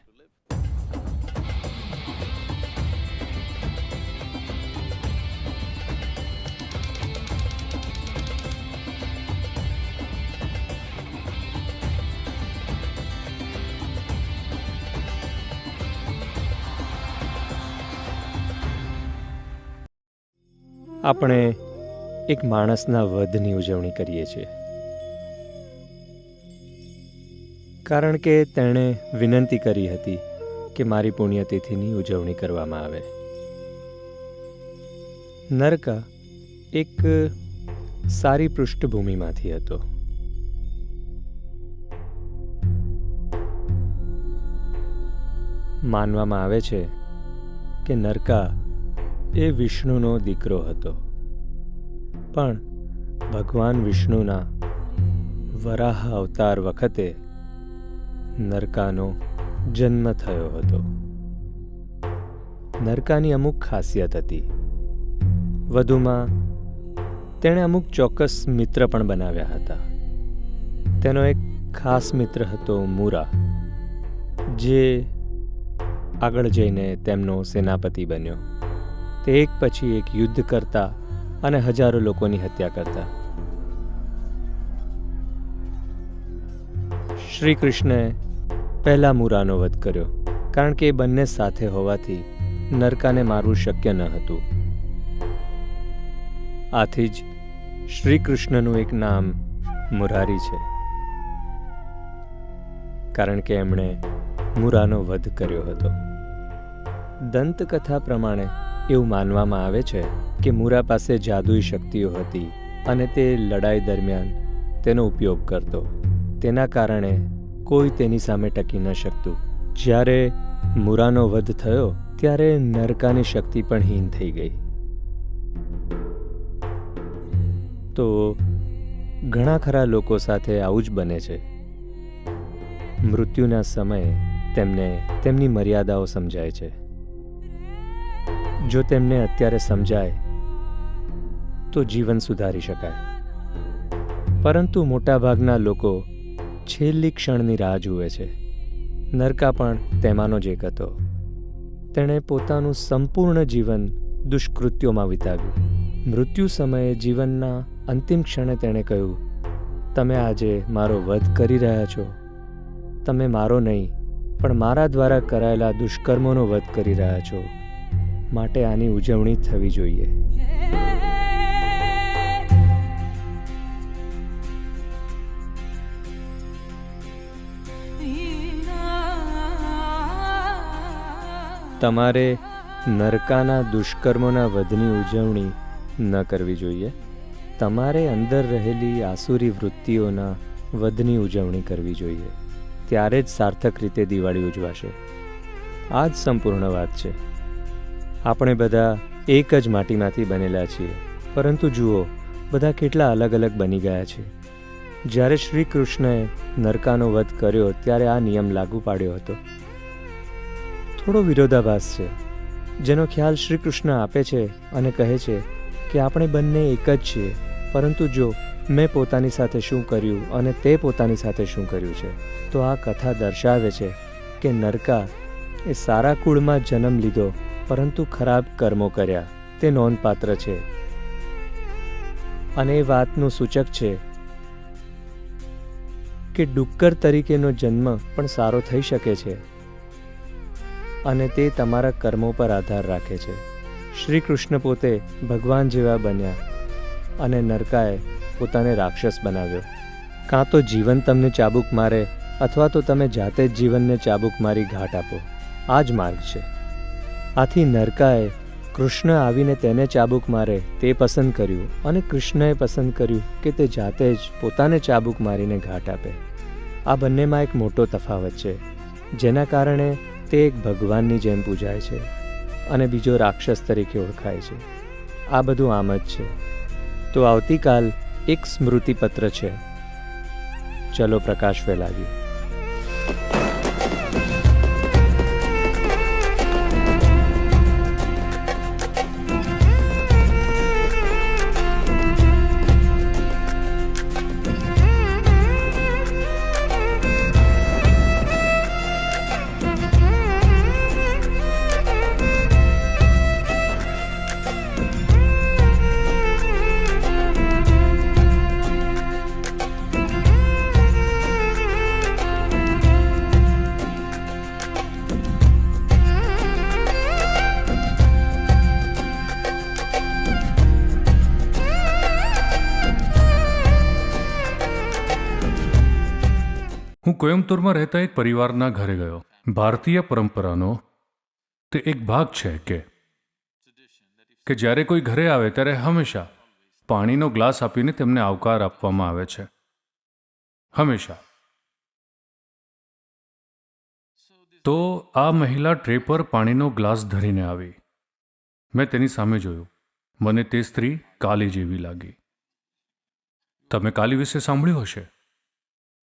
આપણે એક માણસના વધની ઉજવણી કરીએ છીએ કારણ કે તેણે વિનંતી કરી હતી કે મારી પુણ્યતિથિની ઉજવણી કરવામાં આવે. નરકા એક સારી પૃષ્ઠભૂમિમાંથી હતો. માનવામાં આવે છે કે નરકા એ વિષ્ણુનો દીકરો હતો, પણ ભગવાન વિષ્ણુના વરાહ અવતાર વખતે નરકાનો જન્મ થયો હતો. નરકાની અમુક ખાસિયત હતી. વધુમાં તેણે અમુક ચોક્કસ મિત્ર પણ બનાવ્યા હતા. તેનો એક ખાસ મિત્ર હતો મુરા, જે આગળ જઈને તેમનો સેનાપતિ બન્યો. તે એક પછી એક યુદ્ધ કરતા અને હજારો લોકોની હત્યા કરતા. શ્રી કૃષ્ણે પહેલા મુરાનો વધ કર્યો, કારણ કે એ બંને સાથે હોવાથી નરકાને મારવું શક્ય ન હતું. આથી જ શ્રી કૃષ્ણનું એક નામ મુરારી છે, કારણ કે એમણે મુરાનો વધ કર્યો હતો. દંતકથા પ્રમાણે એવું માનવામાં આવે છે કે મુરા પાસે જાદુઈ શક્તિઓ હતી અને તે લડાઈ દરમિયાન તેનો ઉપયોગ કરતો. તેના કારણે કોઈ તેની સામે ટકી ન શકતું. જ્યારે મુરાનો વધ થયો ત્યારે નરકાની શક્તિ પણ હીન થઈ ગઈ. તો ઘણા ખરા લોકો સાથે આવું જ બને છે. મૃત્યુના સમયે તેમને તેમની મર્યાદાઓ સમજાય છે. જો તેમને અત્યારે સમજાય તો જીવન સુધારી શકાય. પરંતુ મોટાભાગના લોકો છેલ્લી ક્ષણની રાહ જુએ છે. નરકા પણ તેમાંનો જ એક હતો. તેણે પોતાનું સંપૂર્ણ જીવન દુષ્કૃત્યોમાં વિતાવ્યું. મૃત્યુ સમયે જીવનના અંતિમ ક્ષણે તેણે કહ્યું, તમે આજે મારો વધ કરી રહ્યા છો. તમે મારો નહીં પણ મારા દ્વારા કરાયેલા દુષ્કર્મોનો વધ કરી રહ્યા છો. માટે આની ઉજવણી થવી જોઈએ. તમારે નરકાના દુષ્કર્મોના વધની ઉજવણી ન કરવી જોઈએ. તમારે અંદર રહેલી આસુરી વૃત્તિઓના વધની ઉજવણી કરવી જોઈએ. ત્યારે જ સાર્થક રીતે દિવાળી ઉજવાશે. આ જ સંપૂર્ણ વાત છે. આપણે બધા એક જ માટીમાંથી બનેલા છીએ, પરંતુ જુઓ બધા કેટલા અલગ અલગ બની ગયા છે. જ્યારે શ્રી કૃષ્ણએ નરકાનો વધ કર્યો ત્યારે આ નિયમ લાગુ પાડ્યો હતો. થોડો વિરોધાભાસ છે, જેનો ખ્યાલ શ્રી કૃષ્ણ આપે છે અને કહે છે કે આપણે બંને એક જ છીએ, પરંતુ જો મેં પોતાની સાથે શું કર્યું અને તે પોતાની સાથે શું કર્યું છે, તો આ કથા દર્શાવે છે કે નરકા એ સારા કુળમાં જન્મ લીધો પરંતુ ખરાબ કર્મો કર્યા તે નોંધપાત્ર છે. અને એ વાતનું સૂચક છે કે ડુક્કર તરીકેનો જન્મ પણ સારો થઈ શકે છે અને તે તમારા કર્મો પર આધાર રાખે છે. શ્રી કૃષ્ણ પોતે ભગવાન જેવા બન્યા અને નરકાએ પોતાને રાક્ષસ બનાવ્યો. કાં તો જીવન તમને ચાબુક મારે અથવા તો તમે જાતે જ જીવનને ચાબુક મારી ઘાટ આપો. આ જ માર્ગ છે. આથી નરકાએ કૃષ્ણ આવીને તેને ચાબુક મારે તે પસંદ કર્યું અને કૃષ્ણએ પસંદ કર્યું કે તે જાતે જ પોતાને ચાબુક મારીને ઘાટ આપે. આ બંનેમાં એક મોટો તફાવત છે, જેના કારણે તે એક ભગવાનની જેમ પૂજાય છે અને બીજો રાક્ષસ તરીકે ઓળખાય છે. આ બધું આમ જ છે. તો આવતીકાલ એક સ્મૃતિપત્ર છે. ચલો પ્રકાશ ફેલાવીએ. હું કોયમ્બતુરમાં રહેતા એક પરિવારના ઘરે ગયો. ભારતીય પરંપરાનો તે એક ભાગ છે કે જ્યારે કોઈ ઘરે આવે ત્યારે હંમેશા પાણીનો ગ્લાસ આપીને તેમને આવકાર આપવામાં આવે છે. હંમેશા. તો આ મહિલા ટ્રે પર પાણીનો ગ્લાસ ધરીને આવી. મેં તેની સામે જોયું. મને તે સ્ત્રી કાલી જેવી લાગી. તમે કાલી વિશે સાંભળ્યું હશે.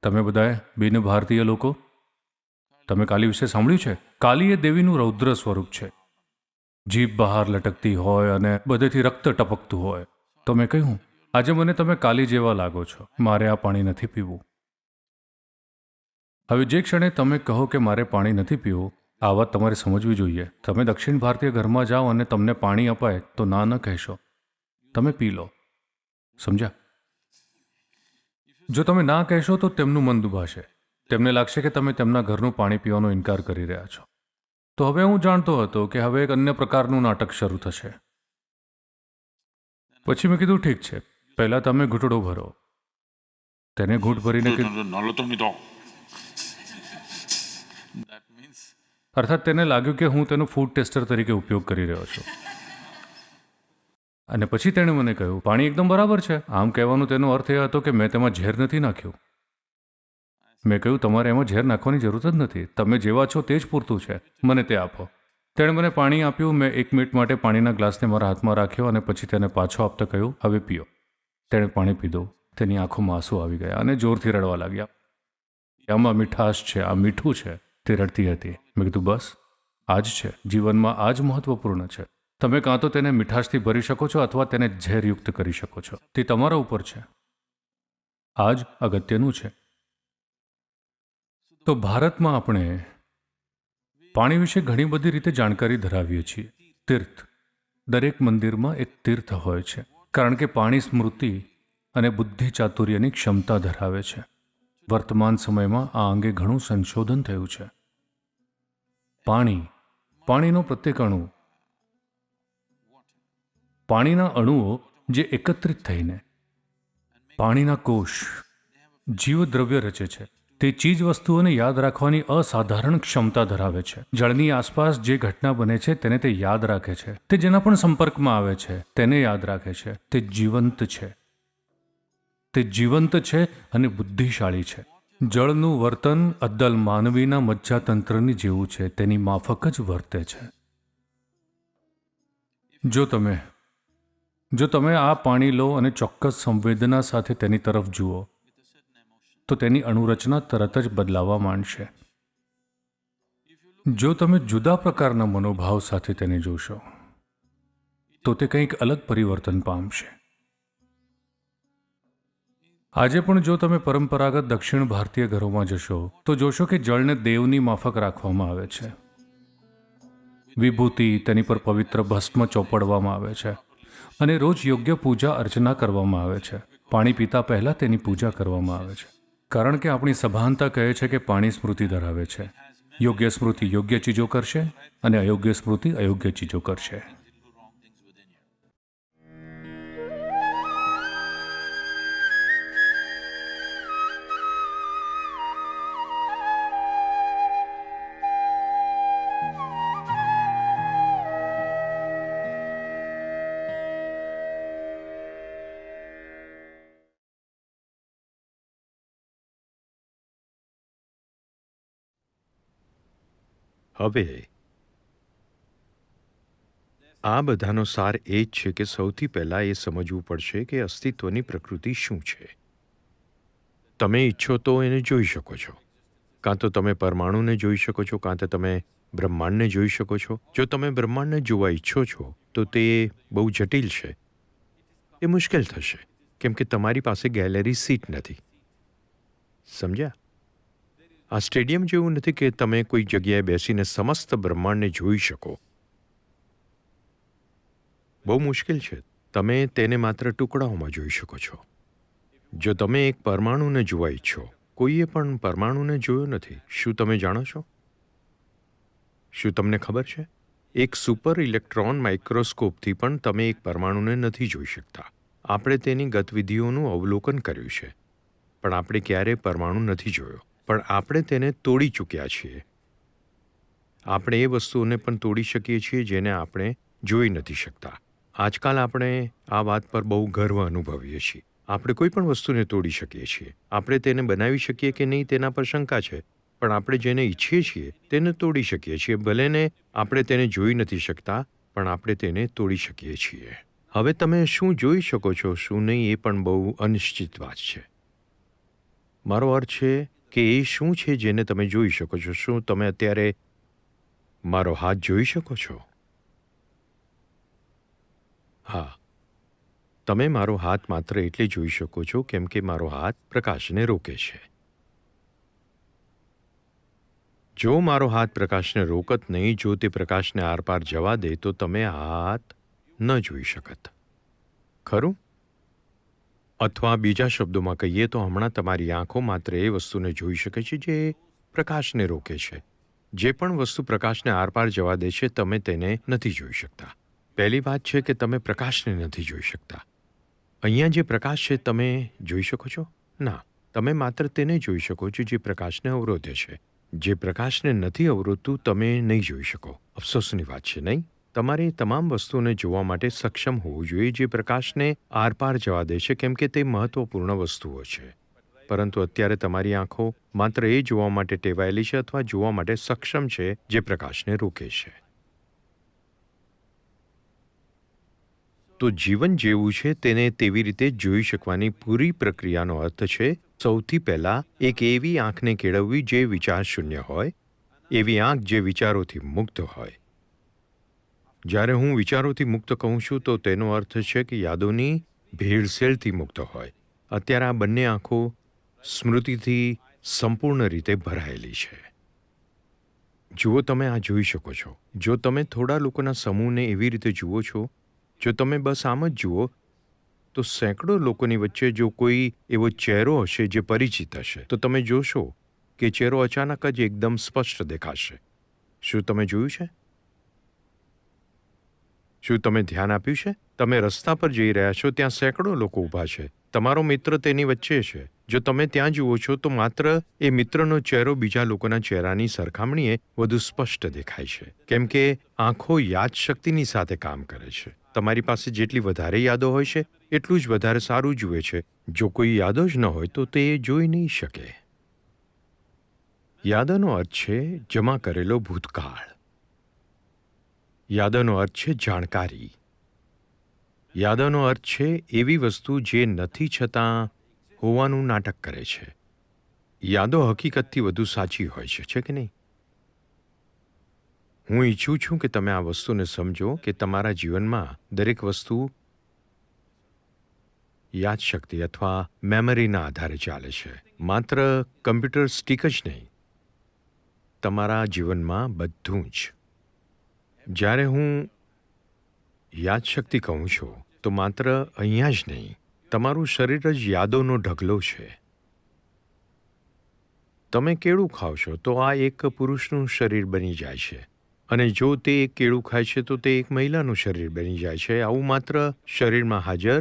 તમે બધાએ બિન ભારતીય લોકો, તમે કાલી વિશે સાંભળ્યું છે? કાલી એ દેવીનું રૌદ્ર સ્વરૂપ છે. જીભ બહાર લટકતી હોય અને બધેથી રક્ત ટપકતું હોય. તો મેં કહ્યું, આજે મને તમે કાલી જેવા લાગો છો. મારે આ પાણી નથી પીવું. હવે જે ક્ષણે તમે કહો કે મારે પાણી નથી પીવું, આ વાત તમારે સમજવી જોઈએ. તમે દક્ષિણ ભારતીય ઘરમાં જાઓ અને તમને પાણી અપાય તો ના ન કહેશો. તમે પી લો. સમજ્યા? જો તમે ના કહેશો તો તેમનું મન દુભાશે. તેમને લાગશે કે તમે તેમના ઘરનું પાણી પીવાનો ઇનકાર કરી રહ્યા છો. તો હવે હું જાણતો હતો કે હવે એક અન્ય પ્રકારનું નાટક શરૂ થશે. પછી મેં કીધું, ઠીક છે, પહેલા તમે ઘૂંટડો ભરો. તેને ઘૂંટ ભરીને અર્થાત તેને લાગ્યું કે હું તેનો ફૂડ ટેસ્ટર તરીકે ઉપયોગ કરી રહ્યો છું. અને પછી તેણે મને કહ્યું, પાણી એકદમ બરાબર છે. આમ કહેવાનો તેનો અર્થ એ હતો કે મેં તેમાં ઝેર નથી નાખ્યું. મેં કહ્યું, તમારે એમાં ઝેર નાખવાની જરૂર જ નથી. તમે જેવા છો તે જ પૂરતું છે. મને તે આપો. તેણે મને પાણી આપ્યું. મેં 1 મિનિટ માટે પાણીના ગ્લાસને મારા હાથમાં રાખ્યો અને પછી તેને પાછો આપતા કહ્યું, હવે પીઓ. તેણે પાણી પીધું. તેની આંખોમાં આંસુ આવી ગયા અને જોરથી રડવા લાગ્યા. આમાં મીઠાશ છે, આ મીઠું છે. તે રડતી હતી. મેં કીધું, બસ આ જ છે. જીવનમાં આ જ મહત્વપૂર્ણ છે. તમે કાં તો તેને મીઠાશથી ભરી શકો છો અથવા તેને ઝેરયુક્ત કરી શકો છો. તે તમારા ઉપર છે. આ જ અગત્યનું છે. તો ભારતમાં આપણે પાણી વિશે ઘણી બધી રીતે જાણકારી ધરાવીએ છીએ. તીર્થ, દરેક મંદિરમાં એક તીર્થ હોય છે, કારણ કે પાણી સ્મૃતિ અને બુદ્ધિ ચાતુર્યની ક્ષમતા ધરાવે છે. વર્તમાન સમયમાં આ અંગે ઘણું સંશોધન થયું છે. પાણીનો પ્રત્યેક અણુ, પાણીના અણુઓ જે એકત્રિત થઈને પાણીના કોષ, જીવદ્રવ્ય રચે છે, તે ચીજ વસ્તુઓને યાદ રાખવાની અસાધારણ ક્ષમતા ધરાવે છે. જળની આસપાસ જે ઘટના બને છે તેને તે યાદ રાખે છે. તે જેના પણ સંપર્કમાં આવે છે તેને યાદ રાખે છે. તે જીવંત છે. તે જીવંત છે અને બુદ્ધિશાળી છે. જળનું વર્તન અદ્દલ માનવીના મજ્જાતંત્રની જેવું છે, તેની માફક જ વર્તે છે. જો તમે આ પાણી લો અને ચોક્કસ સંવેદના સાથે તેની તરફ જુઓ તો તેની અણુરચના તરત જ બદલાવા માંડશે. જો તમે જુદા પ્રકારના મનોભાવ સાથે તેને જોશો તો તે કંઈક અલગ પરિવર્તન પામશે. આજે પણ જો તમે પરંપરાગત દક્ષિણ ભારતીય ઘરોમાં જશો તો જોશો કે જળને દેવની માફક રાખવામાં આવે છે. વિભૂતિ, તેની પર પવિત્ર ભસ્મ ચોપડવામાં આવે છે અને રોજ યોગ્ય પૂજા અર્ચના કરવામાં આવે છે. પાણી પીતા પહેલા તેની પૂજા કરવામાં આવે છે, કારણ કે આપણી સભાનતા કહે છે કે પાણી સ્મૃતિ ધરાવે છે. યોગ્ય સ્મૃતિ યોગ્ય ચીજો કરશે અને અયોગ્ય સ્મૃતિ અયોગ્ય ચીજો કરશે. હવે આ બધાનો સાર એ જ છે કે સૌથી પહેલાં એ સમજવું પડશે કે અસ્તિત્વની પ્રકૃતિ શું છે. તમે ઈચ્છો તો એને જોઈ શકો છો. કાં તો તમે પરમાણુને જોઈ શકો છો, કાં તો તમે બ્રહ્માંડને જોઈ શકો છો. જો તમે બ્રહ્માંડને જોવા ઈચ્છો છો તો તે બહુ જટિલ છે. એ મુશ્કેલ થશે, કેમ કે તમારી પાસે ગેલેરી સીટ નથી. સમજ્યા? આ સ્ટેડિયમ જેવું નથી કે તમે કોઈ જગ્યાએ બેસીને સમસ્ત બ્રહ્માંડને જોઈ શકો. બહુ મુશ્કેલ છે. તમે તેને માત્ર ટુકડાઓમાં જોઈ શકો છો. જો તમે એક પરમાણુને જોવા ઈચ્છો, કોઈએ પણ પરમાણુને જોયો નથી. શું તમે જાણો છો? શું તમને ખબર છે? એક સુપર ઇલેક્ટ્રોન માઇક્રોસ્કોપથી પણ તમે એક પરમાણુને નથી જોઈ શકતા. આપણે તેની ગતિવિધિઓનું અવલોકન કર્યું છે, પણ આપણે ક્યારેય પરમાણુ નથી જોયો. પણ આપણે તેને તોડી ચૂક્યા છીએ. આપણે એ વસ્તુઓને પણ તોડી શકીએ છીએ જેને આપણે જોઈ નથી શકતા. આજકાલ આપણે આ વાત પર બહુ ગર્વ અનુભવીએ છીએ. આપણે કોઈ પણ વસ્તુને તોડી શકીએ છીએ. આપણે તેને બનાવી શકીએ કે નહીં તેના પર શંકા છે, પણ આપણે જેને ઈચ્છીએ છીએ તેને તોડી શકીએ છીએ. ભલેને આપણે તેને જોઈ નથી શકતા, પણ આપણે તેને તોડી શકીએ છીએ. હવે તમે શું જોઈ શકો છો, શું નહીં, એ પણ બહુ અનિશ્ચિત વાત છે. મારો અર્થ છે કે એ શું છે જેને તમે જોઈ શકો છો. શું તમે અત્યારે મારો હાથ જોઈ શકો છો? હા, તમે મારો હાથ માત્ર એટલે જોઈ શકો છો કેમ કે મારો હાથ પ્રકાશને રોકે છે. જો મારો હાથ પ્રકાશને રોકત નહીં, જો તે પ્રકાશને આરપાર જવા દે, તો તમે આ હાથ ન જોઈ શકત. ખરું? અથવા બીજા શબ્દોમાં કહીએ તો હમણાં તમારી આંખો માત્ર એ વસ્તુને જોઈ શકે છે જે પ્રકાશને રોકે છે. જે પણ વસ્તુ પ્રકાશને આરપાર જવા દે છે, તમે તેને નથી જોઈ શકતા. પહેલી વાત છે કે તમે પ્રકાશને નથી જોઈ શકતા. અહીંયા જે પ્રકાશ છે તમે જોઈ શકો છો? ના, તમે માત્ર તેને જોઈ શકો છો જે પ્રકાશને અવરોધે છે. જે પ્રકાશને નથી અવરોધતું તમે નહીં જોઈ શકો. અફસોસની વાત છે, નહીં? તમારે તમામ વસ્તુઓને જોવા માટે સક્ષમ હોવું જોઈએ જે પ્રકાશને આરપાર જવા દે છે, કેમ કે તે મહત્વપૂર્ણ વસ્તુઓ છે. પરંતુ અત્યારે તમારી આંખો માત્ર એ જોવા માટે ટેવાયેલી છે અથવા જોવા માટે સક્ષમ છે જે પ્રકાશને રોકે છે. તો જીવન જેવું છે તેને તેવી રીતે જોઈ શકવાની પૂરી પ્રક્રિયાનો અર્થ છે સૌથી પહેલાં એક એવી આંખને કેળવવી જે વિચાર શૂન્ય હોય, એવી આંખ જે વિચારોથી મુક્ત હોય. જ્યારે હું વિચારોથી મુક્ત કહું છું તો તેનો અર્થ છે કે યાદોની ભેળસેળથી મુક્ત હોય. અત્યારે આ બંને આંખો સ્મૃતિથી સંપૂર્ણ રીતે ભરાયેલી છે. જુઓ, તમે આ જોઈ શકો છો. જો તમે થોડા લોકોના સમૂહને એવી રીતે જુઓ છો, જો તમે બસ આમ જ જુઓ, તો સેંકડો લોકોની વચ્ચે જો કોઈ એવો ચહેરો હશે જે પરિચિત હશે, તો તમે જોશો કે ચહેરો અચાનક જ એકદમ સ્પષ્ટ દેખાશે. શું તમે જોયું છે? શું તમે ધ્યાન આપ્યું છે? તમે રસ્તા પર જઈ રહ્યા છો, ત્યાં સેંકડો લોકો ઊભા છે. તમારો મિત્ર તેની વચ્ચે છે. જો તમે ત્યાં જુઓ છો તો માત્ર એ મિત્રનો ચહેરો બીજા લોકોના ચહેરાની સરખામણીએ વધુ સ્પષ્ટ દેખાય છે, કેમ કે આંખો યાદશક્તિની સાથે કામ કરે છે. તમારી પાસે જેટલી વધારે યાદો હોય છે, એટલું જ વધારે સારું જુએ છે. જો કોઈ યાદો જ ન હોય તો તે જોઈ નહીં શકે. યાદોનો અર્થ છે જમા કરેલો ભૂતકાળ. યાદોનો અર્થ છે જાણકારી. યાદોનો અર્થ છે એવી વસ્તુ જે નથી છતાં હોવાનું નાટક કરે છે. યાદો હકીકતથી વધુ સાચી હોય છે કે નહીં? હું ઈચ્છું છું કે તમે આ વસ્તુને સમજો કે તમારા જીવનમાં દરેક વસ્તુ યાદશક્તિ અથવા મેમરીના આધારે ચાલે છે. માત્ર કમ્પ્યુટર સ્ટીક જ નહીં, તમારા જીવનમાં બધું જ. જ્યારે હું યાદશક્તિ કહું છું તો માત્ર અહીંયા જ નહીં, તમારું શરીર જ યાદોનો ઢગલો છે. તમે કેળું ખાઓ છો તો આ એક પુરુષનું શરીર બની જાય છે, અને જો તે એક કેળું ખાય છે તો તે એક મહિલાનું શરીર બની જાય છે. આવું માત્ર શરીરમાં હાજર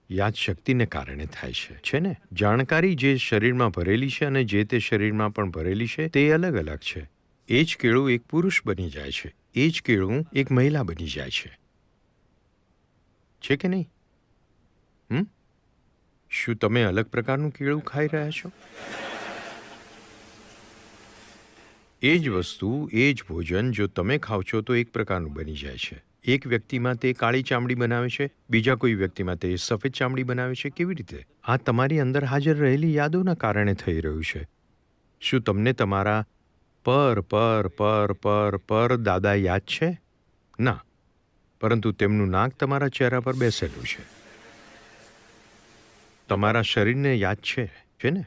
યાદશક્તિને કારણે થાય છે ને? જાણકારી જે શરીરમાં ભરેલી છે અને જે તે શરીરમાં પણ ભરેલી છે તે અલગ અલગ છે. એ જ કેળું એક પુરુષ બની જાય છે, એ જ કેળું એક મહિલા બની જાય છે કે નહીં? શું તમે અલગ પ્રકારનું કેળું ખાઈ રહ્યા છો? એ જ વસ્તુ, એ જ ભોજન જો તમે ખાઓ છો તો એક પ્રકારનું બની જાય છે. એક વ્યક્તિમાં તે કાળી ચામડી બનાવે છે, બીજા કોઈ વ્યક્તિમાં તે સફેદ ચામડી બનાવે છે. કેવી રીતે? આ તમારી અંદર હાજર રહેલી યાદોના કારણે થઈ રહ્યું છે. શું તમને તમારા પર દાદા યાદ છે? ના, પરંતુ તેમનું નાક તમારા ચહેરા પર બેસેલું છે. તમારા શરીરને યાદ છે ને?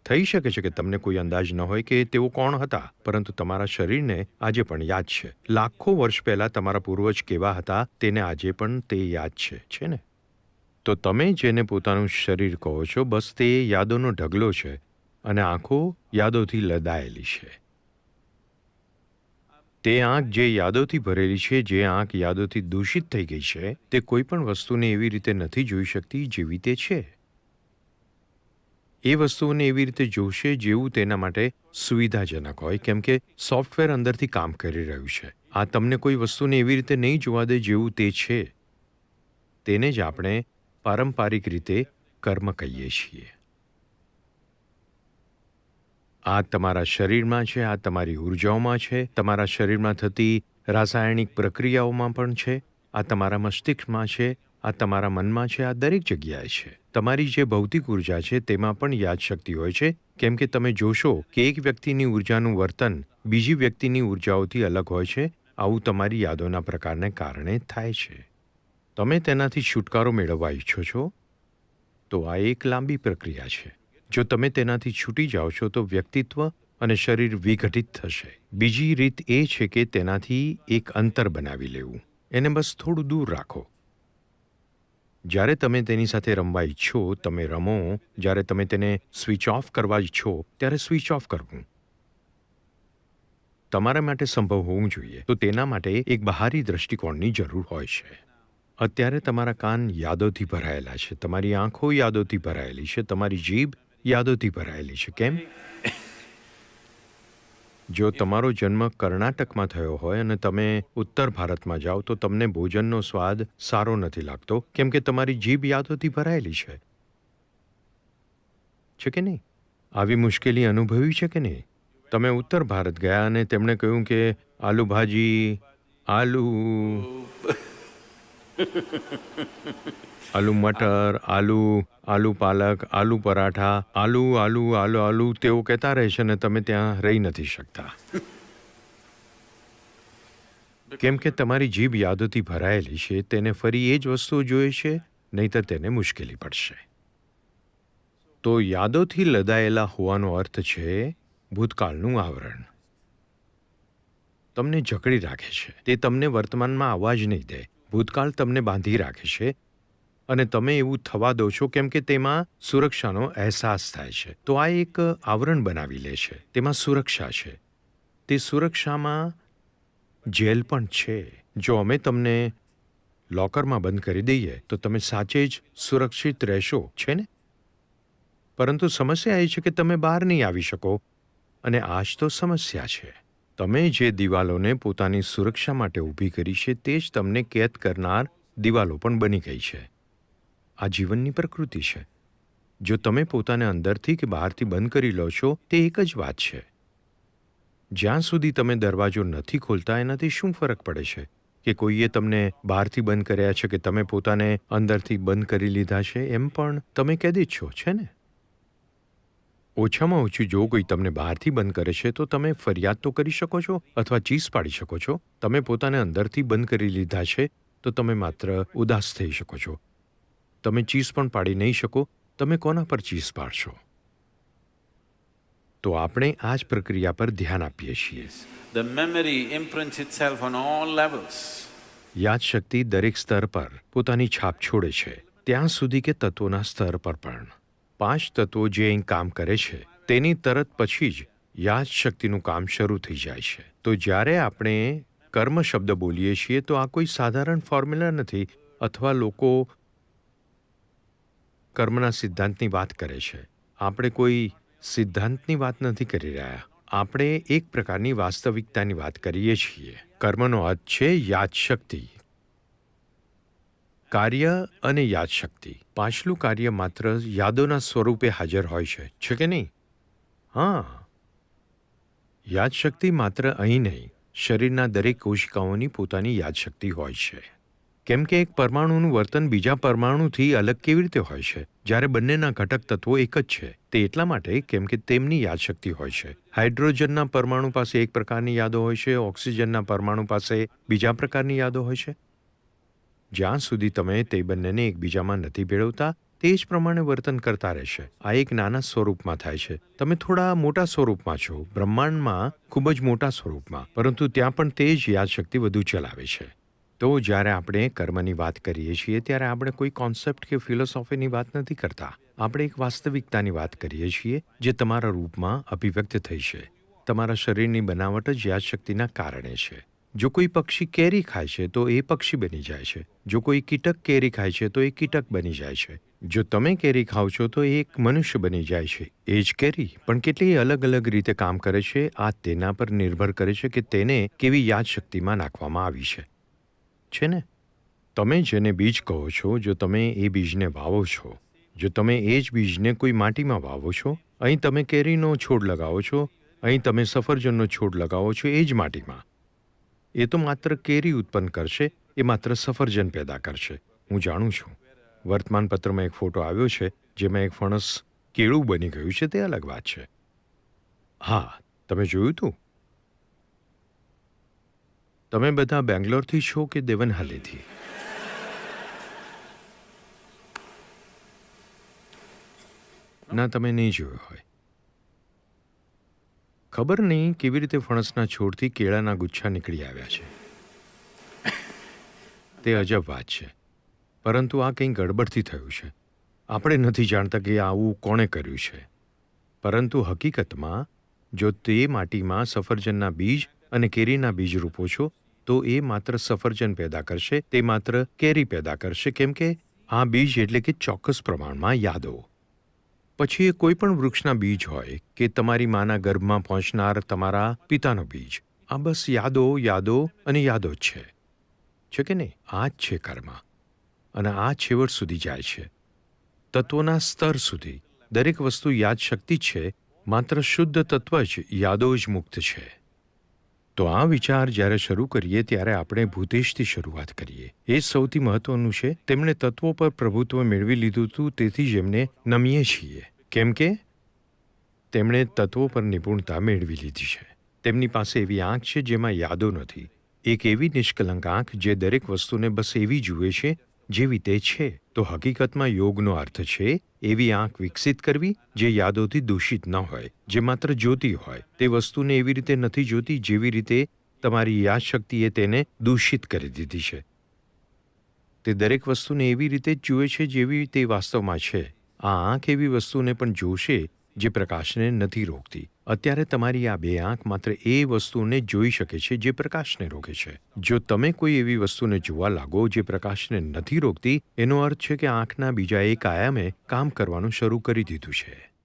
થઈ શકે છે કે તમને કોઈ અંદાજ ન હોય કે તેઓ કોણ હતા, પરંતુ તમારા શરીરને આજે પણ યાદ છે. લાખો વર્ષ પહેલા તમારા પૂર્વજ કેવા હતા તેને આજે પણ તે યાદ છે ને? તો તમે જેને પોતાનું શરીર કહો છો, બસ તે યાદોનો ઢગલો છે, અને આંખો યાદોથી લદાયેલી છે. તે આંખ જે યાદોથી ભરેલી છે, જે આંખ યાદોથી દૂષિત થઈ ગઈ છે, તે કોઈ પણ વસ્તુને એવી રીતે નથી જોઈ શકતી જેવી તે છે. એ વસ્તુઓને એવી રીતે જોશે જેવું તેના માટે સુવિધાજનક હોય, કેમ કે સોફ્ટવેર અંદરથી કામ કરી રહ્યું છે. આ તમને કોઈ વસ્તુને એવી રીતે નહીં જોવા દે જેવું તે છે. તેને જ આપણે પારંપરિક રીતે કર્મ કહીએ છીએ. આ તમારા શરીરમાં છે, આ તમારી ઉર્જાઓમાં છે, તમારા શરીરમાં થતી રાસાયણિક પ્રક્રિયાઓમાં પણ છે, આ તમારા મસ્તિષ્કમાં છે, આ તમારા મનમાં છે, આ દરેક જગ્યાએ છે. તમારી જે ભૌતિક ઉર્જા છે તેમાં પણ યાદશક્તિ હોય છે, કેમ કે તમે જોશો કે એક વ્યક્તિની ઉર્જાનું વર્તન બીજી વ્યક્તિની ઉર્જાઓથી અલગ હોય છે. આવું તમારી યાદોના પ્રકારને કારણે થાય છે. તમે તેનાથી છુટકારો મેળવવા ઈચ્છો છો તો આ એક લાંબી પ્રક્રિયા છે. જો તમે તેનાથી છૂટી જાઓ છો તો વ્યક્તિત્વ અને શરીર વિઘટિત થશે. બીજી રીત એ છે કે તેનાથી એક અંતર બનાવી લેવું, એને બસ થોડું દૂર રાખો. જ્યારે તમે તેની સાથે રમવા ઈચ્છો, તમે રમો. જ્યારે તમે તેને સ્વિચ ઓફ કરવા ઈચ્છો, ત્યારે સ્વિચ ઓફ કરવું તમારા માટે સંભવ હોવું જોઈએ. તો તેના માટે એક બહારી દ્રષ્ટિકોણની જરૂર હોય છે. અત્યારે તમારા કાન યાદોથી ભરાયેલા છે, તમારી આંખો યાદોથી ભરાયેલી છે, તમારી જીભ યાદોથી ભરાયેલી છે. કેમ? જો તમારો જન્મ કર્ણાટકમાં થયો હોય અને તમે ઉત્તર ભારતમાં જાઓ તો તમને ભોજનનો સ્વાદ સારો નથી લાગતો, કેમ કે તમારી જીભ યાદોથી ભરાયેલી છે કે નહીં? આવી મુશ્કેલી અનુભવી છે કે નહીં? તમે ઉત્તર ભારત ગયા અને તેમણે કહ્યું કે આલુ ભાજી, આલુ મટર, આલુ પાલક, આલુ પરાઠા, આલુ તેઓ કહેતા રહે છે અને તમે ત્યાં રહી નથી શકતા. કેમ કે તમારી જીભ યાદોથી ભરાયેલી છે. તેને ફરી એ જ વસ્તુઓ જોઈએ છે, નહીંતર તેને મુશ્કેલી પડશે. તો યાદોથી લદાયેલા હોવાનો અર્થ છે ભૂતકાળનું આવરણ. તમને જકડી રાખે છે. તે તમને વર્તમાનમાં આવવા જ નહીં દે. ભૂતકાળ તમને બાંધી રાખે છે અને તમે એવું થવા દો છો કેમ કે તેમાં સુરક્ષાનો અહેસાસ થાય છે. તો આ એક આવરણ બનાવી લે છે. તેમાં સુરક્ષા છે. તે સુરક્ષામાં જેલ પણ છે. જો અમે તમને લોકરમાં બંધ કરી દઈએ તો તમે સાચે જ સુરક્ષિત રહેશો, છે ને? પરંતુ સમસ્યા એ છે કે તમે બહાર નહીં આવી શકો, અને આ જ તો સમસ્યા છે. તમે જે દિવાલોને પોતાની સુરક્ષા માટે ઊભી કરી છે તે જ તમને કેદ કરનાર દિવાલો પણ બની ગઈ છે. આ જીવનની પ્રકૃતિ છે. જો તમે પોતાને અંદરથી કે બહારથી બંધ કરી લો છો તે એક જ વાત છે. જ્યાં સુધી તમે દરવાજો નથી ખોલતા એનાથી શું ફરક પડે છે કે કોઈએ તમને બહારથી બંધ કર્યા છે કે તમે પોતાને અંદરથી બંધ કરી લીધા છે? એમ પણ તમે કેદી જ છો, છે ને? ઓછામાં ઓછું જો કોઈ તમને બહારથી બંધ કરે છે તો તમે ફરિયાદ તો કરી શકો છો અથવા ચીસ પાડી શકો છો. તમે પોતાને અંદરથી બંધ કરી લીધા છે તો તમે માત્ર ઉદાસ થઈ શકો છો. તમે ચીસ પણ પાડી નહીં શકો. તમે કોના પર ચીસ પાડશો? તો આપણે આ જ પ્રક્રિયા પર ધ્યાન આપીએ છીએ. The memory imprints itself on all levels. યાદશક્તિ દરેક સ્તર પર પોતાની છાપ છોડે છે, ત્યાં સુધી કે તત્વોના સ્તર પર પણ. 5 તત્વો જે અહીં કામ કરે છે તેની તરત પછી જ યાદશક્તિનું કામ શરૂ થઈ જાય છે. તો જ્યારે આપણે કર્મ શબ્દ બોલીએ છીએ તો આ કોઈ સાધારણ ફોર્મ્યુલા નથી, અથવા લોકો કર્મના સિદ્ધાંતની વાત કરે છે. આપણે કોઈ સિદ્ધાંતની વાત નથી કરી રહ્યા. આપણે એક પ્રકારની વાસ્તવિકતાની વાત કરીએ છીએ. કર્મનો અર્થ છે યાદશક્તિ. કાર્ય અને યાદશક્તિ. પાછલું કાર્ય માત્ર યાદોના સ્વરૂપે હાજર હોય છે કે નહીં? હા, યાદશક્તિ માત્ર અહીં નહીં, શરીરના દરેક કોશિકાઓની પોતાની યાદશક્તિ હોય છે. કેમ કે એક પરમાણુનું વર્તન બીજા પરમાણુથી અલગ કેવી રીતે હોય છે જ્યારે બંનેના ઘટક તત્વો એક જ છે? તે એટલા માટે કેમ કે તેમની યાદશક્તિ હોય છે. હાઇડ્રોજનના પરમાણુ પાસે એક પ્રકારની યાદો હોય છે, ઓક્સિજનના પરમાણુ પાસે બીજા પ્રકારની યાદો હોય છે. જ્યાં સુધી તમે તે બંનેને એકબીજામાં નથી ભેળવતા તે જ પ્રમાણે વર્તન કરતા રહેશે. આ એક નાના સ્વરૂપમાં થાય છે. તમે થોડા મોટા સ્વરૂપમાં છો, બ્રહ્માંડમાં ખૂબ જ મોટા સ્વરૂપમાં, પરંતુ ત્યાં પણ તે જ યાદશક્તિ વધુ ચલાવે છે. તો જ્યારે આપણે કર્મની વાત કરીએ છીએ ત્યારે આપણે કોઈ કોન્સેપ્ટ કે ફિલોસોફીની વાત નથી કરતા. આપણે એક વાસ્તવિકતાની વાત કરીએ છીએ જે તમારા રૂપમાં અભિવ્યક્ત થઈ છે. તમારા શરીરની બનાવટ જ યાદશક્તિના કારણે છે. જો કોઈ પક્ષી કેરી ખાય છે તો એ પક્ષી બની જાય છે. જો કોઈ કીટક કેરી ખાય છે તો એ કીટક બની જાય છે. જો તમે કેરી ખાઓ છો તો એ એક મનુષ્ય બની જાય છે. એ જ કેરી પણ કેટલી અલગ અલગ રીતે કામ કરે છે આ તેના પર નિર્ભર કરે છે કે તેને કેવી યાદશક્તિમાં નાખવામાં આવી છે ને? તમે જેને બીજ કહો છો, જો તમે એ બીજને વાવો છો, જો તમે એ જ બીજને કોઈ માટીમાં વાવો છો, અહીં તમે કેરીનો છોડ લગાવો છો, અહીં તમે સફરજનનો છોડ લગાવો છો એ જ માટીમાં, એ તો માત્ર કેરી ઉત્પન્ન કરશે, એ માત્ર સફરજન પેદા કરશે. હું જાણું છું. વર્તમાનપત્રમાં એક ફોટો આવ્યો છે જેમાં એક ફણસ કેળું બની ગયું છે, તે અલગ વાત છે. હા, તમે જોયું હતું? તમે બધા બેંગ્લોરથી છો કે દેવનહલ્લીથી? ના, તમે નહીં જોયું હોય. ખબર નહીં કેવી રીતે ફણસના છોડથી કેળાના ગુચ્છા નીકળી આવ્યા છે. તે અજબ વાત છે. પરંતુ આ કંઈ ગડબડથી થયું છે. આપણે નથી જાણતા કે આવું કોણે કર્યું છે. પરંતુ હકીકતમાં જો તે માટીમાં સફરજનના બીજ અને કેરીના બીજ રોપો છો તો એ માત્ર સફરજન પેદા કરશે, તે માત્ર કેરી પેદા કરશે, કેમ કે આ બીજ એટલે કે ચોક્કસ પ્રમાણમાં યાદો. પછી એ કોઈ પણ વૃક્ષના બીજ હોય કે તમારી માના ગર્ભમાં પહોંચનાર તમારા પિતાનો બીજ, આ બસ યાદો, યાદો અને યાદો જ છે કે નહીં? આ જ છે કર્મ. અને આ છેવટ સુધી જાય છે, તત્વોના સ્તર સુધી. દરેક વસ્તુ યાદશક્તિ છે, માત્ર શુદ્ધ તત્વ જ યાદો જ મુક્ત છે. તો આ વિચાર જ્યારે શરૂ કરીએ ત્યારે આપણે ભૂતેશથી શરૂઆત કરીએ. એ સૌથી મહત્વનું છે. તેમણે તત્વો પર પ્રભુત્વ મેળવી લીધું હતું, તેથી જ એમને નમીએ છીએ. કેમ કે તેમણે તત્વો પર નિપુણતા મેળવી લીધી છે. તેમની પાસે એવી આંખ છે જેમાં યાદો નથી. એક એવી નિષ્કલંક આંખ જે દરેક વસ્તુને બસ એવી જુએ છે જેવી તે છે. તો હકીકતમાં યોગનો અર્થ છે એવી આંખ વિકસિત કરવી જે યાદોથી દૂષિત ન હોય, જે માત્ર જોતી હોય. તે વસ્તુને એવી રીતે નથી જોતી જેવી રીતે તમારી યાદશક્તિએ તેને દૂષિત કરી દીધી છે. તે દરેક વસ્તુને એવી રીતે જ જુએ છે જેવી તે વાસ્તવમાં છે. આ આંખ એવી વસ્તુને પણ જોશે જે પ્રકાશને નથી રોકતી. અત્યારે તમારી આ બે આંખ માત્ર એ વસ્તુને જોઈ શકે છે જે પ્રકાશને રોકે છે. જો તમે કોઈ એવી વસ્તુને જોવા લાગો જે પ્રકાશને નથી રોકતી, એનો અર્થ છે કે આંખના બીજા એક આયામે કામ કરવાનું શરૂ કરી દીધું છે.